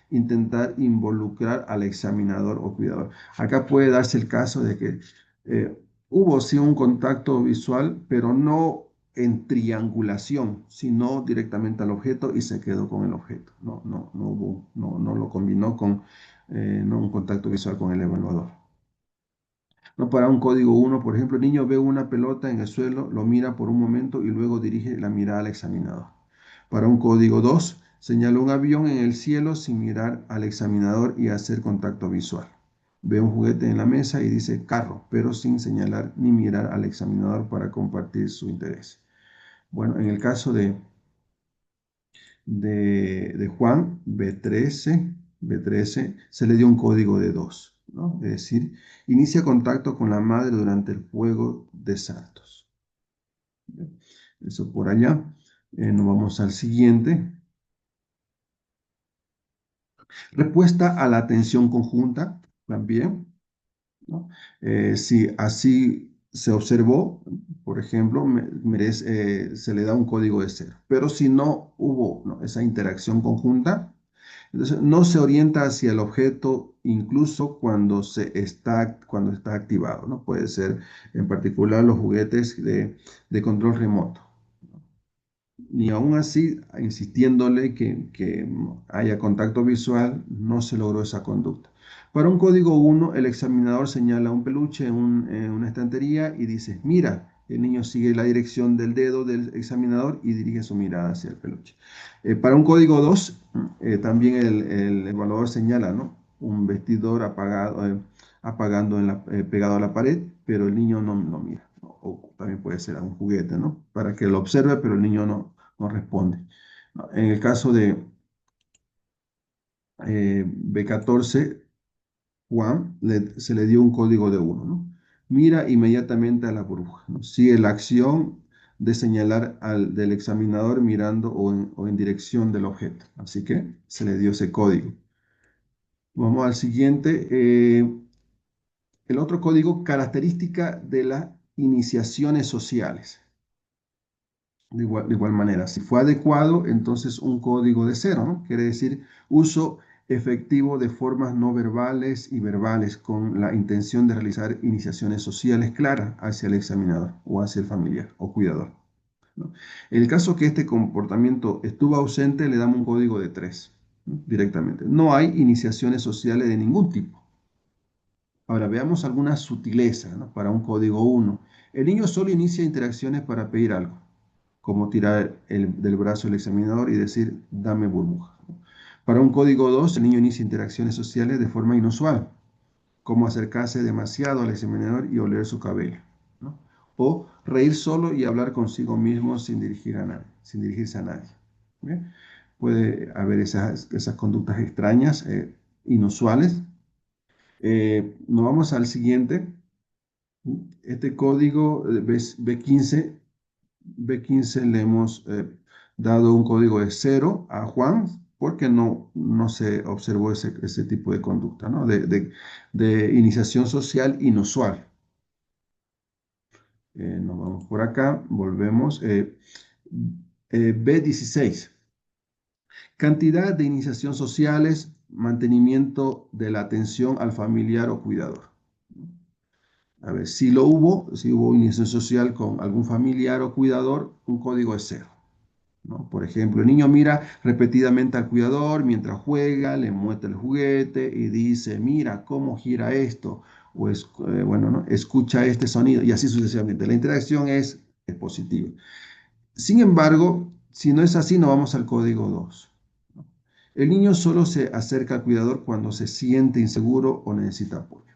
intentar involucrar al examinador o cuidador. Acá puede darse el caso de que eh, hubo sí un contacto visual, pero no en triangulación, sino directamente al objeto y se quedó con el objeto. No lo combinó con no un contacto visual con el evaluador. No, para un código 1, por ejemplo, el niño ve una pelota en el suelo, lo mira por un momento y luego dirige la mirada al examinador. Para un código 2, señala un avión en el cielo sin mirar al examinador y hacer contacto visual. Ve un juguete en la mesa y dice carro, pero sin señalar ni mirar al examinador para compartir su interés. Bueno, en el caso de Juan, B13, se le dio un código de 2, ¿no? Es decir, inicia contacto con la madre durante el juego de saltos. Eso por allá. Nos vamos al siguiente. Respuesta a la atención conjunta, también, ¿no? Si así se observó, por ejemplo, se le da un código de cero. Pero si no hubo, ¿no?, esa interacción conjunta, entonces no se orienta hacia el objeto incluso cuando está activado, ¿no? Puede ser en particular los juguetes de control remoto. Ni aún así, insistiéndole que haya contacto visual, no se logró esa conducta. Para un código 1, el examinador señala un peluche en una estantería y dice, mira, el niño sigue la dirección del dedo del examinador y dirige su mirada hacia el peluche. Para un código 2, también el evaluador señala, ¿no?, un vestidor apagado, pegado a la pared, pero el niño no mira. O también puede ser un juguete, ¿no?, para que lo observe, pero el niño no responde. En el caso de B14, Juan se le dio un código de 1, ¿no? Mira inmediatamente a la burbuja, ¿no? Sigue la acción de señalar del examinador mirando o en dirección del objeto. Así que se le dio ese código. Vamos al siguiente. El otro código, característica de las iniciaciones sociales. De igual manera, si fue adecuado, entonces un código de cero, ¿no? Quiere decir uso efectivo de formas no verbales y verbales con la intención de realizar iniciaciones sociales claras hacia el examinador o hacia el familiar o cuidador, ¿no? En el caso que este comportamiento estuvo ausente, le damos un código de 3, ¿no?, directamente. No hay iniciaciones sociales de ningún tipo. Ahora veamos algunas sutilezas, ¿no?, para un código 1. El niño solo inicia interacciones para pedir algo, como tirar del brazo el examinador y decir, dame burbuja. Para un código 2, el niño inicia interacciones sociales de forma inusual, como acercarse demasiado al examinador y oler su cabello, ¿no? O reír solo y hablar consigo mismo sin dirigirse a nadie. ¿Bien? Puede haber esas conductas extrañas, inusuales. Nos vamos al siguiente. Este código B15 le hemos dado un código de 0 a Juan porque no se observó ese tipo de conducta, ¿no?, de iniciación social inusual. Nos vamos por acá, volvemos. B16. Cantidad de iniciación sociales, mantenimiento de la atención al familiar o cuidador. A ver, si hubo iniciación social con algún familiar o cuidador, un código es 0, ¿no? Por ejemplo, el niño mira repetidamente al cuidador mientras juega, le muestra el juguete y dice, mira cómo gira esto, o bueno, ¿no?, escucha este sonido, y así sucesivamente. La interacción es positiva. Sin embargo, si no es así, no vamos al código 2. El niño solo se acerca al cuidador cuando se siente inseguro o necesita apoyo.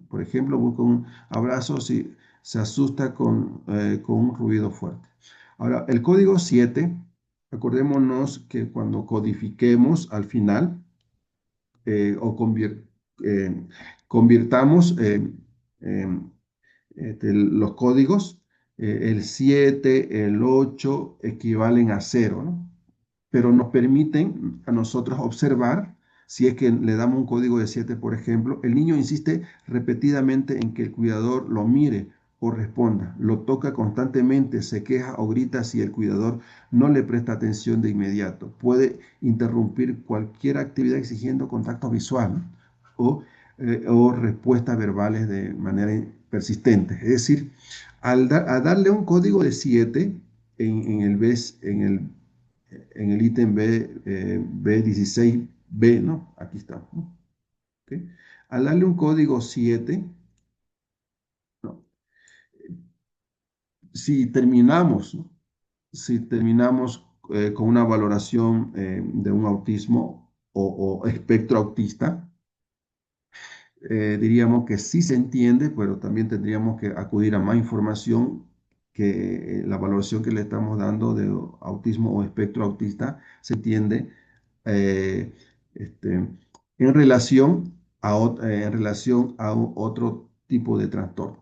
Por ejemplo, busca un abrazo si se asusta con un ruido fuerte. Ahora, el código 7, acordémonos que cuando codifiquemos al final o eh, convirtamos los códigos, el 7, el 8 equivalen a cero, ¿no? Pero nos permiten a nosotros observar, si es que le damos un código de 7, por ejemplo, el niño insiste repetidamente en que el cuidador lo mire o responda, lo toca constantemente, se queja o grita si el cuidador no le presta atención de inmediato. Puede interrumpir cualquier actividad exigiendo contacto visual, ¿no? o respuestas verbales de manera persistente. Es decir, a darle un código de 7 en el ítem B16B, ¿no? Aquí está, ¿no? ¿Okay? Al darle un código 7, ¿no? Si terminamos, ¿no? Si terminamos con una valoración de un autismo o espectro autista, diríamos que sí se entiende, pero también tendríamos que acudir a más información que la valoración que le estamos dando de autismo o espectro autista se entiende eh, este, en relación a otro tipo de trastorno.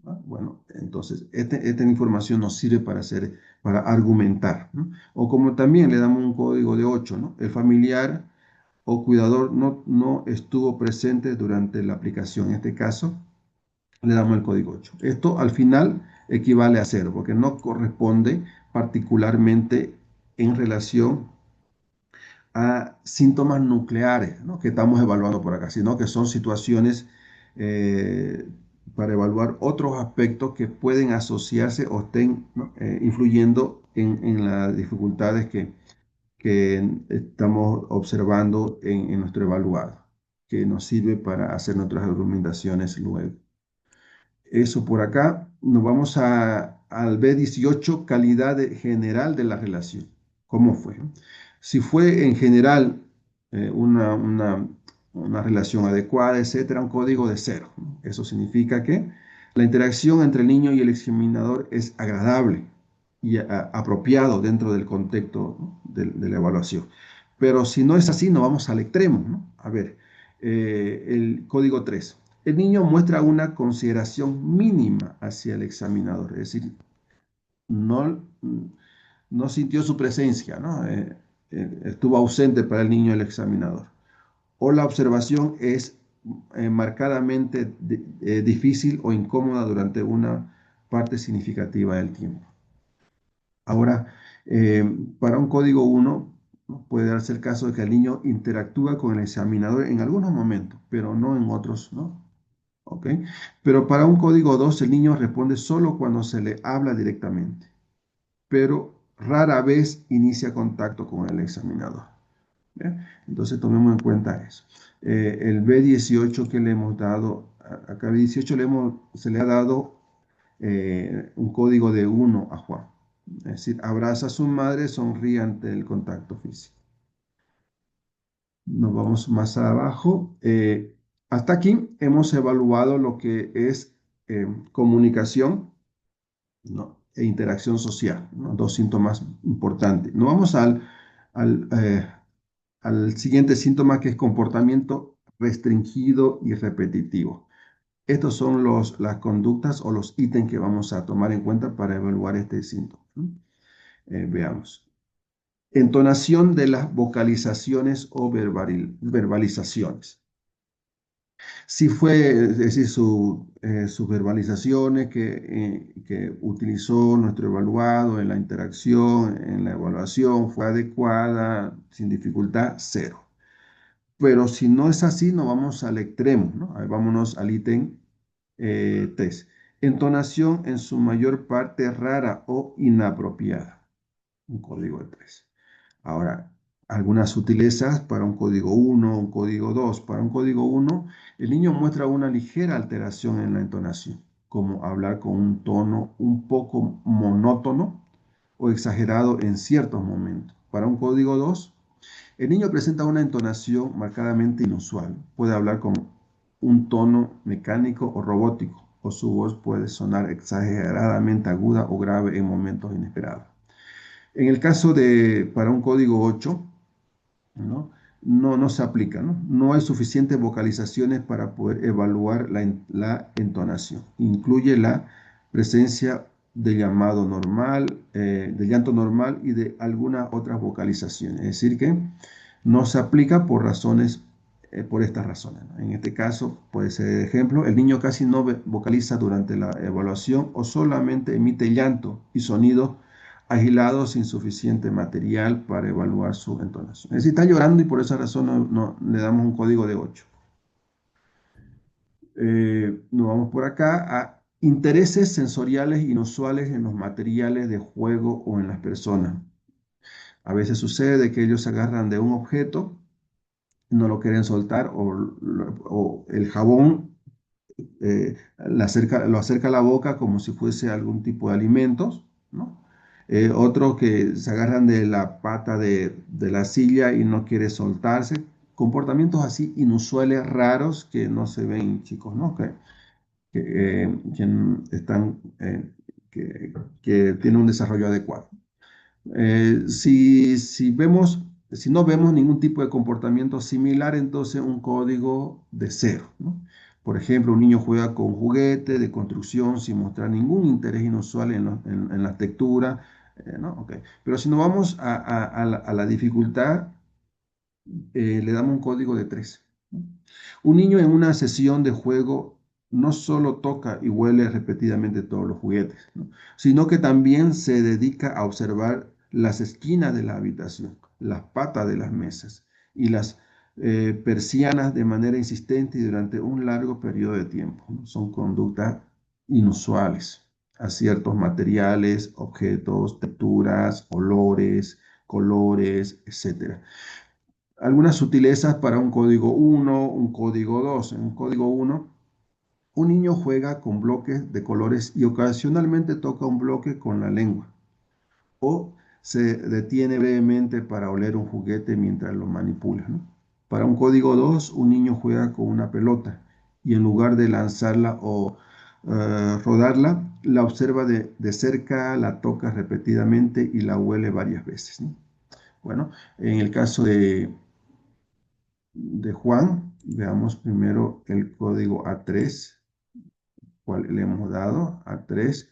¿No? Bueno, entonces esta información nos sirve para argumentar, ¿no? O como también le damos un código de 8, ¿no? El familiar o cuidador no estuvo presente durante la aplicación. En este caso, le damos el código 8. Esto al final equivale a cero, porque no corresponde particularmente en relación a síntomas nucleares, ¿no? Que estamos evaluando por acá, sino que son situaciones eh, para evaluar otros aspectos que pueden asociarse o estén, ¿no? Influyendo en las dificultades que estamos observando en nuestro evaluado, que nos sirve para hacer nuestras argumentaciones luego. Eso por acá. Nos vamos al B18, calidad general de la relación. ¿Cómo fue? Si fue en general eh, una, una, una relación adecuada, etcétera, un código de cero. Eso significa que la interacción entre el niño y el examinador es agradable y apropiado dentro del contexto, ¿no? de la evaluación. Pero si no es así, nos vamos al extremo, ¿no? A ver, el código 3. El niño muestra una consideración mínima hacia el examinador, es decir, no, no sintió su presencia, ¿no? Estuvo ausente para el niño el examinador. O la observación es marcadamente difícil o incómoda durante una parte significativa del tiempo. Ahora, eh, para un código 1, ¿no? Puede darse el caso de que el niño interactúa con el examinador en algunos momentos, pero no en otros, ¿no? ¿Ok? Pero para un código 2, el niño responde solo cuando se le habla directamente, pero rara vez inicia contacto con el examinador. ¿Bien? Entonces tomemos en cuenta eso. El B18 que le hemos dado, acá B18 se le ha dado un código de 1 a Juan. Es decir, abraza a su madre, sonríe ante el contacto físico. Nos vamos más abajo. Hasta aquí hemos evaluado lo que es comunicación, ¿no? E interacción social, ¿no? Dos síntomas importantes. Nos vamos al siguiente síntoma que es comportamiento restringido y repetitivo. Estos son las conductas o los ítems que vamos a tomar en cuenta para evaluar este síntoma, ¿no? Veamos. Entonación de las vocalizaciones o verbalizaciones. Si fue, es decir, sus verbalizaciones que utilizó nuestro evaluado en la interacción, en la evaluación, fue adecuada, sin dificultad, cero. Pero si no es así, nos vamos al extremo, ¿no? Ahí vámonos al ítem 3. Entonación en su mayor parte rara o inapropiada. Un código de 3. Ahora, algunas sutilezas para un código 1, un código 2. Para un código 1, el niño muestra una ligera alteración en la entonación, como hablar con un tono un poco monótono o exagerado en ciertos momentos. Para un código 2, el niño presenta una entonación marcadamente inusual. Puede hablar con un tono mecánico o robótico, o su voz puede sonar exageradamente aguda o grave en momentos inesperados. En el caso de, para un código 8, ¿no? No se aplica, ¿no? No hay suficientes vocalizaciones para poder evaluar la entonación. Incluye la presencia de llamado normal, de llanto normal y de algunas otras vocalizaciones. Es decir, que no se aplica por razones, por estas razones, ¿no? En este caso, puede ser ejemplo, el niño casi no vocaliza durante la evaluación o solamente emite llanto y sonidos agilado sin suficiente material para evaluar su entonación. Es decir, está llorando y por esa razón le damos un código de 8. Nos vamos por acá a intereses sensoriales inusuales en los materiales de juego o en las personas. A veces sucede que ellos se agarran de un objeto, no lo quieren soltar o el jabón lo acerca a la boca como si fuese algún tipo de alimentos, ¿no? Otros que se agarran de la pata de la silla y no quiere soltarse. Comportamientos así inusuales, raros, que no se ven, chicos, ¿no? Que están, que tienen un desarrollo adecuado. Si no vemos ningún tipo de comportamiento similar, entonces un código de 0, ¿no? Por ejemplo, un niño juega con juguete de construcción sin mostrar ningún interés inusual en la textura, ¿no? Okay. Pero si nos vamos a la dificultad, le damos un código de 3. Un niño en una sesión de juego no solo toca y huele repetidamente todos los juguetes, ¿no? Sino que también se dedica a observar las esquinas de la habitación, las patas de las mesas y las persianas de manera insistente y durante un largo periodo de tiempo, ¿no? Son conductas inusuales a ciertos materiales, objetos, texturas, olores, colores, etcétera. Algunas sutilezas para un código 1, un código 2. En un código 1, un niño juega con bloques de colores y ocasionalmente toca un bloque con la lengua o se detiene brevemente para oler un juguete mientras lo manipula, ¿no? Para un código 2, un niño juega con una pelota y en lugar de lanzarla o rodarla, la observa de cerca, la toca repetidamente y la huele varias veces, ¿no? Bueno, en el caso de Juan, veamos primero el código A3, cual le hemos dado, A3,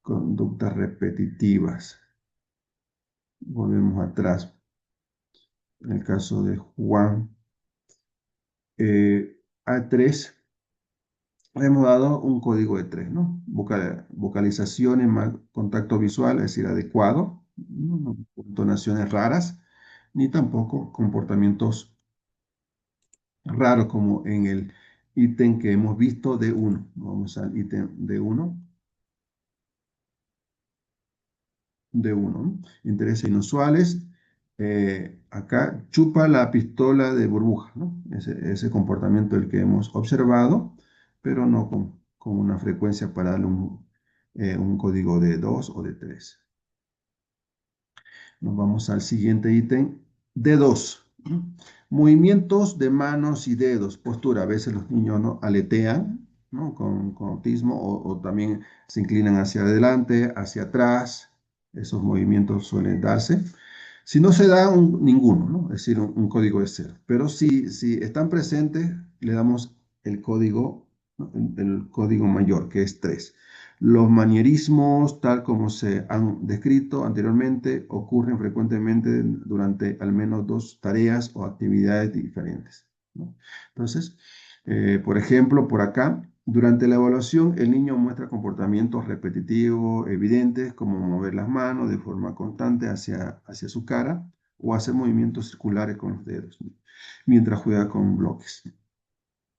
conductas repetitivas. Volvemos atrás. En el caso de Juan, A3, le hemos dado un código de 3, ¿no? Vocalizaciones más contacto visual, es decir, adecuado, no entonaciones raras, ni tampoco comportamientos raros como en el ítem que hemos visto de 1. Vamos al ítem de 1. De 1. ¿No? Intereses inusuales. Acá chupa la pistola de burbuja, ¿no? Ese comportamiento el que hemos observado, pero no con una frecuencia para darle un código de 2 o de 3. Nos vamos al siguiente ítem, D2. Movimientos de manos y dedos, postura. A veces los niños, ¿no?, aletean, ¿no?, con autismo o también se inclinan hacia adelante, hacia atrás. Esos movimientos suelen darse. Si no se da ninguno, ¿no?, es decir, un código de 0. Pero si están presentes, le damos el código, ¿no?, el código mayor, que es 3. Los manierismos, tal como se han descrito anteriormente, ocurren frecuentemente durante al menos 2 tareas o actividades diferentes, ¿no? Entonces, por ejemplo, por acá, durante la evaluación, el niño muestra comportamientos repetitivos, evidentes, como mover las manos de forma constante hacia su cara o hacer movimientos circulares con los dedos, ¿no?, mientras juega con bloques.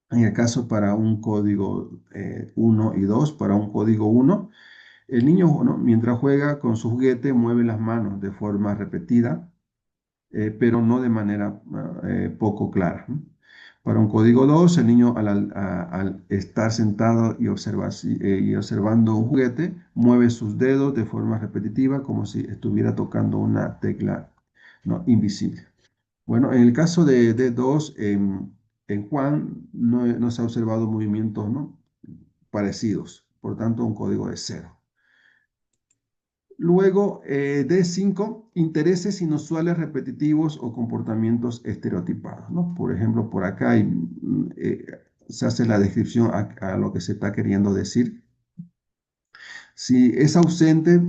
En el caso para un código 1 y 2, para un código 1, el niño, ¿no?, mientras juega con su juguete mueve las manos de forma repetida, pero no de manera poco clara, ¿no? Para un código 2, el niño al estar sentado y observando un juguete, mueve sus dedos de forma repetitiva como si estuviera tocando una tecla, ¿no?, invisible. Bueno, en el caso de D2, en Juan no se ha observado movimientos, ¿no?, parecidos, por tanto un código de 0. Luego, D5, intereses inusuales, repetitivos o comportamientos estereotipados, ¿no? Por ejemplo, por acá se hace la descripción a lo que se está queriendo decir. Si es ausente,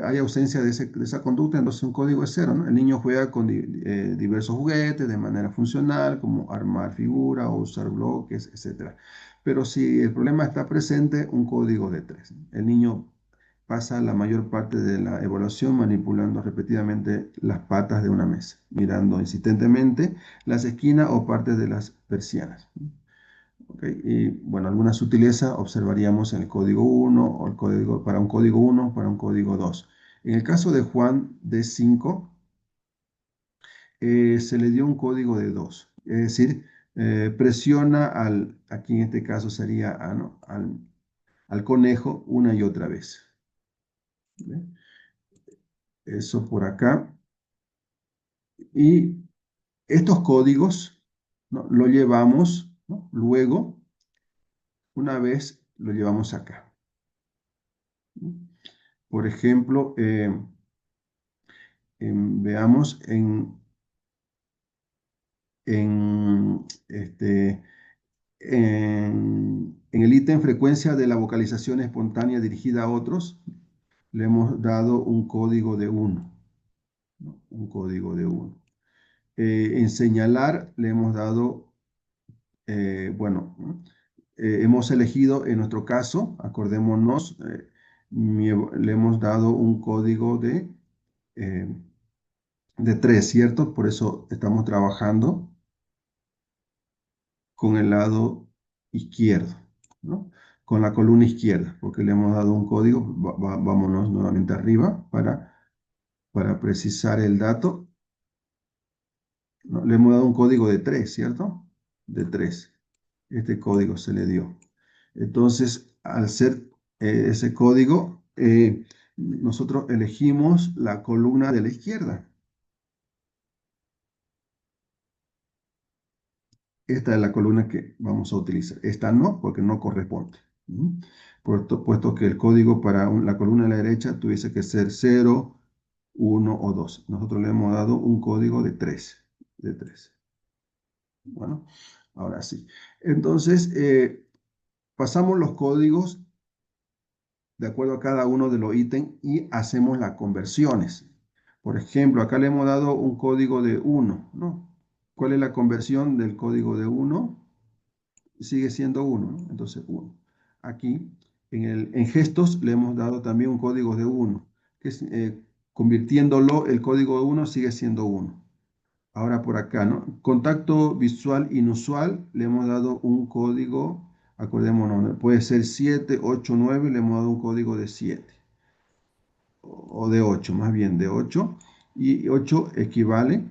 hay ausencia de esa conducta, entonces un código es 0, ¿no? El niño juega con diversos juguetes de manera funcional, como armar figuras o usar bloques, etcétera. Pero si el problema está presente, un código de 3. El niño pasa la mayor parte de la evaluación manipulando repetidamente las patas de una mesa, mirando insistentemente las esquinas o partes de las persianas. ¿Okay? Y bueno, alguna sutileza observaríamos en el código 1 o el código para un código 1, para un código 2. En el caso de Juan D5, se le dio un código de 2, es decir, presiona aquí en este caso sería ¿no?, al conejo una y otra vez. ¿Bien? Eso por acá. Y estos códigos, ¿no?, lo llevamos, ¿no?, luego, una vez lo llevamos acá. Por ejemplo, veamos en, este, en el ítem frecuencia de la vocalización espontánea dirigida a otros, le hemos dado un código de 1, ¿no?, un código de 1. En señalar le hemos dado, bueno, hemos elegido en nuestro caso, acordémonos, le hemos dado un código eh, de 3, ¿cierto? Por eso estamos trabajando con el lado izquierdo, ¿no?, con la columna izquierda, porque le hemos dado un código. Vámonos nuevamente arriba para precisar el dato, ¿no? Le hemos dado un código de 3, ¿cierto? De 3. Este código se le dio. Entonces, al ser ese código, nosotros elegimos la columna de la izquierda. Esta es la columna que vamos a utilizar. Esta no, porque no corresponde. Puesto que el código para la columna de la derecha tuviese que ser 0, 1 o 2. Nosotros le hemos dado un código de 3. De 3. Bueno, ahora sí. Entonces, pasamos los códigos de acuerdo a cada uno de los ítems y hacemos las conversiones. Por ejemplo, acá le hemos dado un código de 1, ¿no? ¿Cuál es la conversión del código de 1? Sigue siendo 1, ¿no? Entonces 1. Aquí en gestos le hemos dado también un código de 1, que es, convirtiéndolo, el código de 1 sigue siendo 1. Ahora por acá, ¿no? Contacto visual inusual, le hemos dado un código, acordémonos, puede ser 7, 8, 9, le hemos dado un código de 7. O de 8, más bien de 8. Y 8 equivale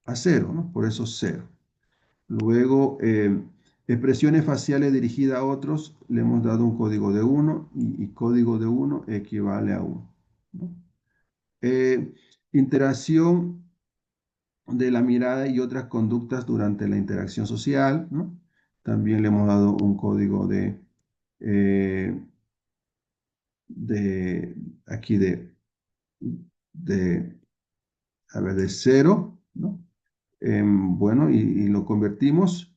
a 0, ¿no? Por eso 0. Luego, expresiones faciales dirigidas a otros, le hemos dado un código de 1 y código de 1 equivale a 1, ¿no? Interacción de la mirada y otras conductas durante la interacción social, ¿no? También le hemos dado un código eh, de aquí de, a ver, de 0, ¿no? Bueno, y lo convertimos,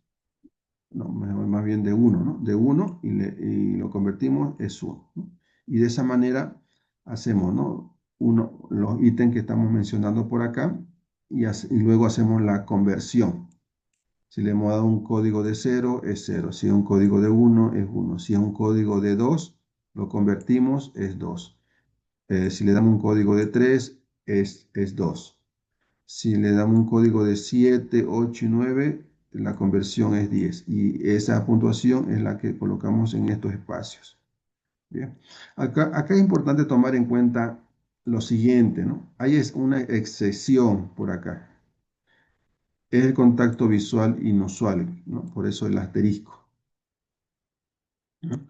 no, más bien de 1, ¿no? De 1 y lo convertimos es 1, ¿no? Y de esa manera hacemos, ¿no?, los ítems que estamos mencionando por acá y luego hacemos la conversión. Si le hemos dado un código de 0, es 0. Si es un código de 1, es 1. Si es un código de 2, lo convertimos, es 2. Si le damos un código de 3, es 2. Si le damos un código de 7, 8 y 9, la conversión es 10. Y esa puntuación es la que colocamos en estos espacios. Bien. Acá es importante tomar en cuenta lo siguiente, ¿no? Hay una excepción por acá. es el contacto visual inusual, ¿no? Por eso el asterisco, ¿no?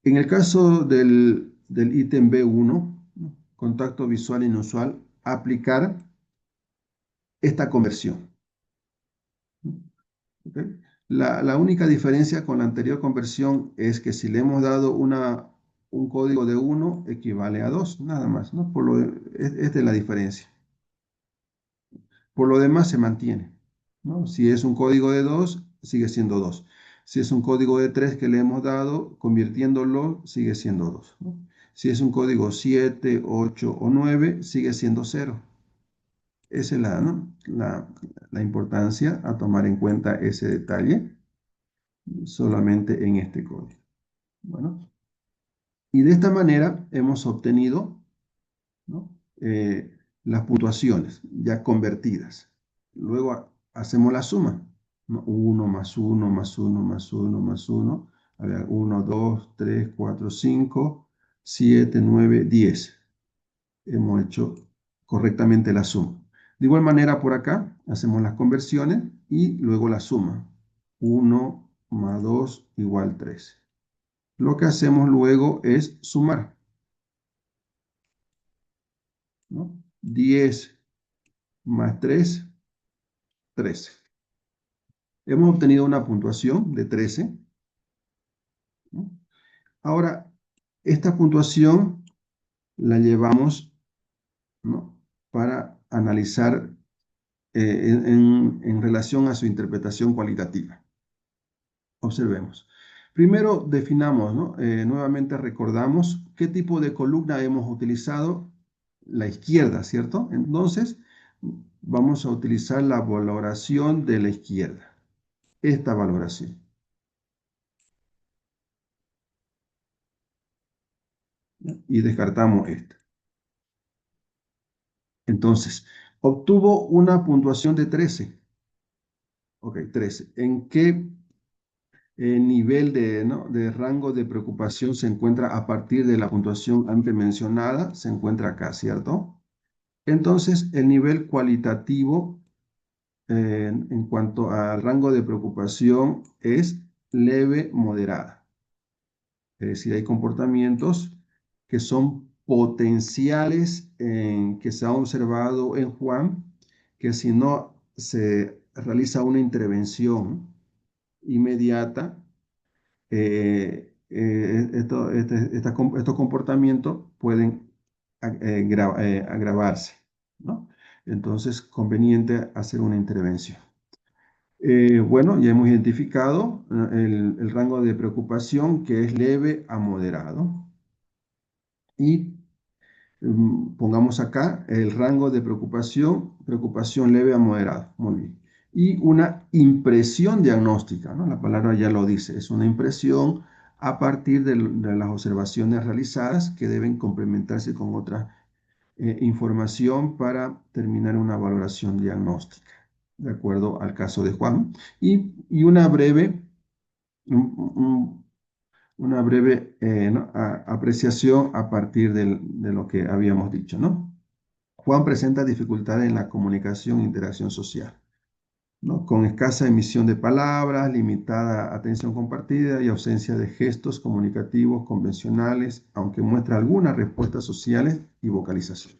En el caso del ítem B1, ¿no? Contacto visual inusual, aplicar esta conversión, ¿no? ¿Ok? La única diferencia con la anterior conversión es que si le hemos dado un código de 1, equivale a 2, nada más, ¿no? Esta es la diferencia. Por lo demás se mantiene, ¿no? Si es un código de 2, sigue siendo 2. Si es un código de 3 que le hemos dado, convirtiéndolo, sigue siendo 2, ¿no? Si es un código 7, 8 o 9, sigue siendo 0. Esa es ¿no? la importancia a tomar en cuenta ese detalle solamente en este código. Bueno, y de esta manera hemos obtenido, ¿no? Las puntuaciones ya convertidas. Luego hacemos la suma, ¿no? 1 más 1 más 1 más 1 más 1. A ver, 1, 2, 3, 4, 5, 7, 9, 10. Hemos hecho correctamente la suma. De igual manera por acá hacemos las conversiones y luego la suma. 1 más 2 igual 3. Lo que hacemos luego es sumar, ¿no? 10 más 3, 13. Hemos obtenido una puntuación de 13, ¿no? Ahora, esta puntuación la llevamos, ¿no? Para analizar en relación a su interpretación cualitativa. Observemos. Primero definamos, ¿no? Nuevamente recordamos qué tipo de columna hemos utilizado, la izquierda, ¿cierto? Entonces, vamos a utilizar la valoración de la izquierda, esta valoración, ¿no? Y descartamos esta. Entonces, obtuvo una puntuación de 13. Ok, 13. ¿En qué nivel ¿no? de rango de preocupación se encuentra a partir de la puntuación antes mencionada? Se encuentra acá, ¿cierto? Entonces, el nivel cualitativo en cuanto al rango de preocupación es leve moderada. Es decir, hay comportamientos que son potenciales que se ha observado en Juan, que si no se realiza una intervención inmediata, estos comportamientos pueden agravarse, ¿no? Entonces, conveniente hacer una intervención. Bueno, ya hemos identificado el rango de preocupación que es leve a moderado. Y pongamos acá el rango de preocupación leve a moderado. Muy bien. Y una impresión diagnóstica, ¿no? La palabra ya lo dice, es una impresión a partir de las observaciones realizadas que deben complementarse con otra información para terminar una valoración diagnóstica, de acuerdo al caso de Juan. Y un- una breve ¿no? apreciación a partir de lo que habíamos dicho, ¿no? Juan presenta dificultades en la comunicación e interacción social, ¿no? Con escasa emisión de palabras, limitada atención compartida y ausencia de gestos comunicativos convencionales, aunque muestra algunas respuestas sociales y vocalización.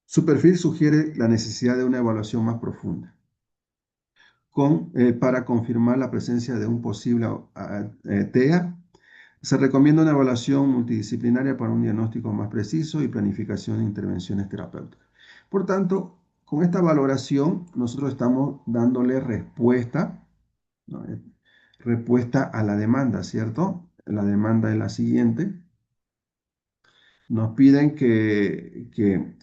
Su perfil sugiere la necesidad de una evaluación más profunda para confirmar la presencia de un posible TEA. Se recomienda una evaluación multidisciplinaria para un diagnóstico más preciso y planificación de intervenciones terapéuticas. Por tanto, con esta valoración nosotros estamos dándole respuesta, ¿no? Respuesta a la demanda, ¿cierto? La demanda es la siguiente. Nos piden que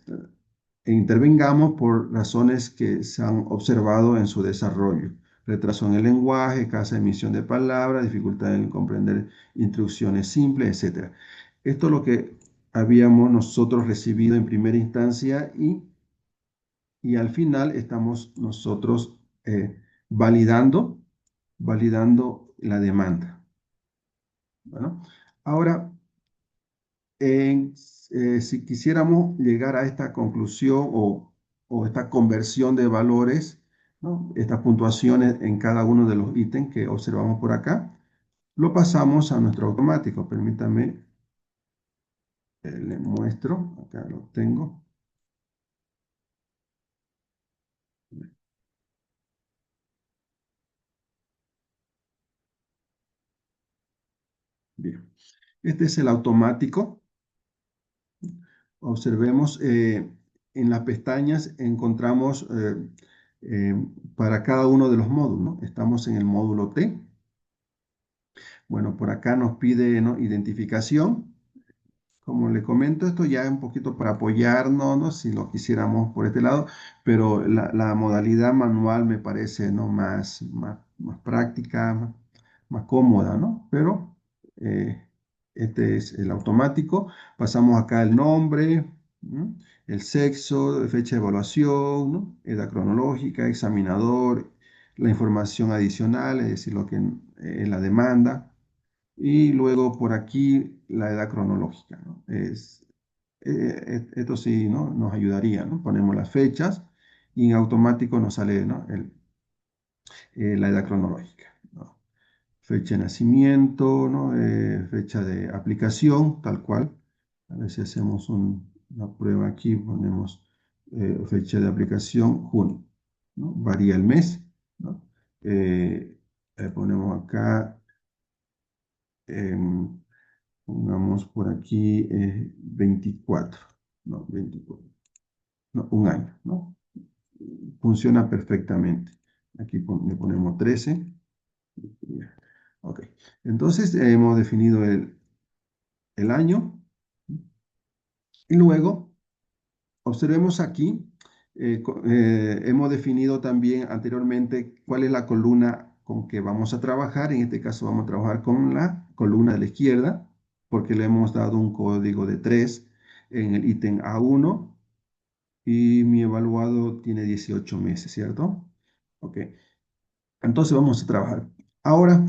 intervengamos por razones que se han observado en su desarrollo. Retraso en el lenguaje, escasa emisión de palabras, dificultad en comprender instrucciones simples, etc. Esto es lo que habíamos nosotros recibido en primera instancia y al final estamos nosotros validando, validando la demanda. Bueno, ahora si quisiéramos llegar a esta conclusión o esta conversión de valores, ¿no? Estas puntuaciones en cada uno de los ítems que observamos por acá, lo pasamos a nuestro automático. Permítame, le muestro, acá lo tengo. Bien, este es el automático. Observemos, en las pestañas encontramos eh, para cada uno de los módulos, ¿no? Estamos en el módulo T. Bueno, por acá nos pide, ¿no?, identificación. Como le comento, esto ya es un poquito para apoyarnos, ¿no?, si lo quisiéramos por este lado, pero la modalidad manual me parece, ¿no?, más práctica, más cómoda, ¿no? Pero eh, este es el automático. Pasamos acá el nombre, ¿no?, el sexo, fecha de evaluación, ¿no?, edad cronológica, examinador, la información adicional, es decir, lo que es la demanda. Y luego por aquí la edad cronológica, ¿no? Esto sí, ¿no?, nos ayudaría, ¿no? Ponemos las fechas y en automático nos sale, ¿no?, la edad cronológica, ¿no? Fecha de nacimiento, ¿no?, fecha de aplicación, tal cual. A ver si hacemos una prueba aquí, ponemos fecha de aplicación, junio, ¿no? Varía el mes, ¿no? Ponemos acá, em, pongamos por aquí 24, ¿no? 24, no, un año, ¿no? Funciona perfectamente. Aquí le ponemos 13. Ok, entonces hemos definido el año y luego observemos aquí, hemos definido también anteriormente cuál es la columna con que vamos a trabajar. En este caso vamos a trabajar con la columna de la izquierda porque le hemos dado un código de 3 en el ítem A1 y mi evaluado tiene 18 meses, ¿cierto? Ok, entonces vamos a trabajar. Ahora,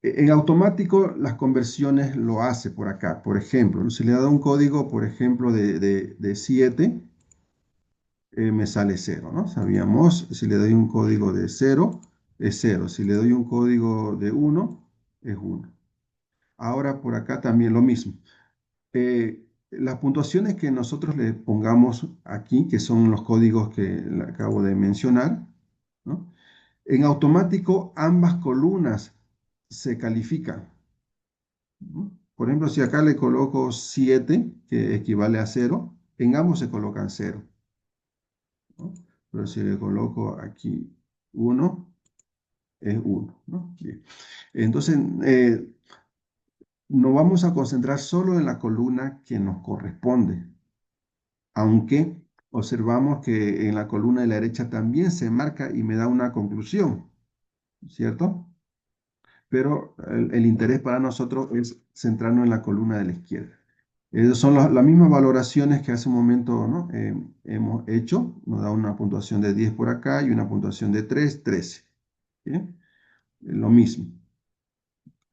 en automático las conversiones lo hace por acá. Por ejemplo, si le da un código, por ejemplo, de 7, me sale 0, ¿no? Sabíamos, si le doy un código de 0, es 0. Si le doy un código de 1, es 1. Ahora por acá también lo mismo. Las puntuaciones que nosotros le pongamos aquí, que son los códigos que le acabo de mencionar, ¿no?, en automático ambas columnas se califican, ¿no? Por ejemplo, si acá le coloco 7, que equivale a 0, en ambos se colocan 0, ¿no? Pero si le coloco aquí 1, es 1, ¿no? Bien. Entonces, nos vamos a concentrar solo en la columna que nos corresponde, aunque observamos que en la columna de la derecha también se marca y me da una conclusión, ¿cierto? Pero el interés para nosotros es centrarnos en la columna de la izquierda. Esas son las mismas valoraciones que hace un momento, ¿no?, hemos hecho. Nos da una puntuación de 10 por acá y una puntuación de 3, 13. ¿Bien? Lo mismo.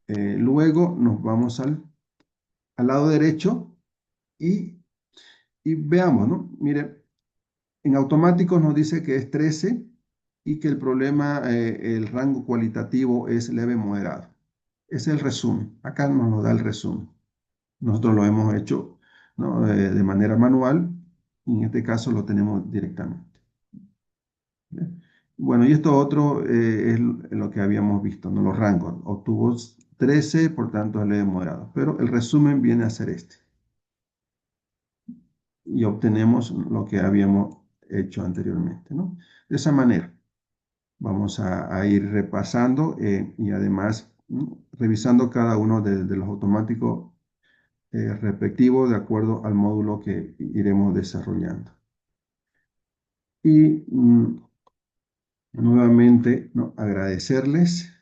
Luego nos vamos al lado derecho y, y veamos, ¿no? Mire, en automático nos dice que es 13 y que el problema, el rango cualitativo es leve moderado. Es el resumen. Acá nos lo da el resumen. Nosotros lo hemos hecho, ¿no?, de manera manual y en este caso lo tenemos directamente. ¿Bien? Bueno, y esto otro es lo que habíamos visto, ¿no?, los rangos. Obtuvo 13, por tanto es leve moderado. Pero el resumen viene a ser este. Y obtenemos lo que habíamos hecho anteriormente, ¿no? De esa manera vamos a ir repasando y además, ¿no?, revisando cada uno de los automáticos respectivos de acuerdo al módulo que iremos desarrollando. Y nuevamente, ¿no?, agradecerles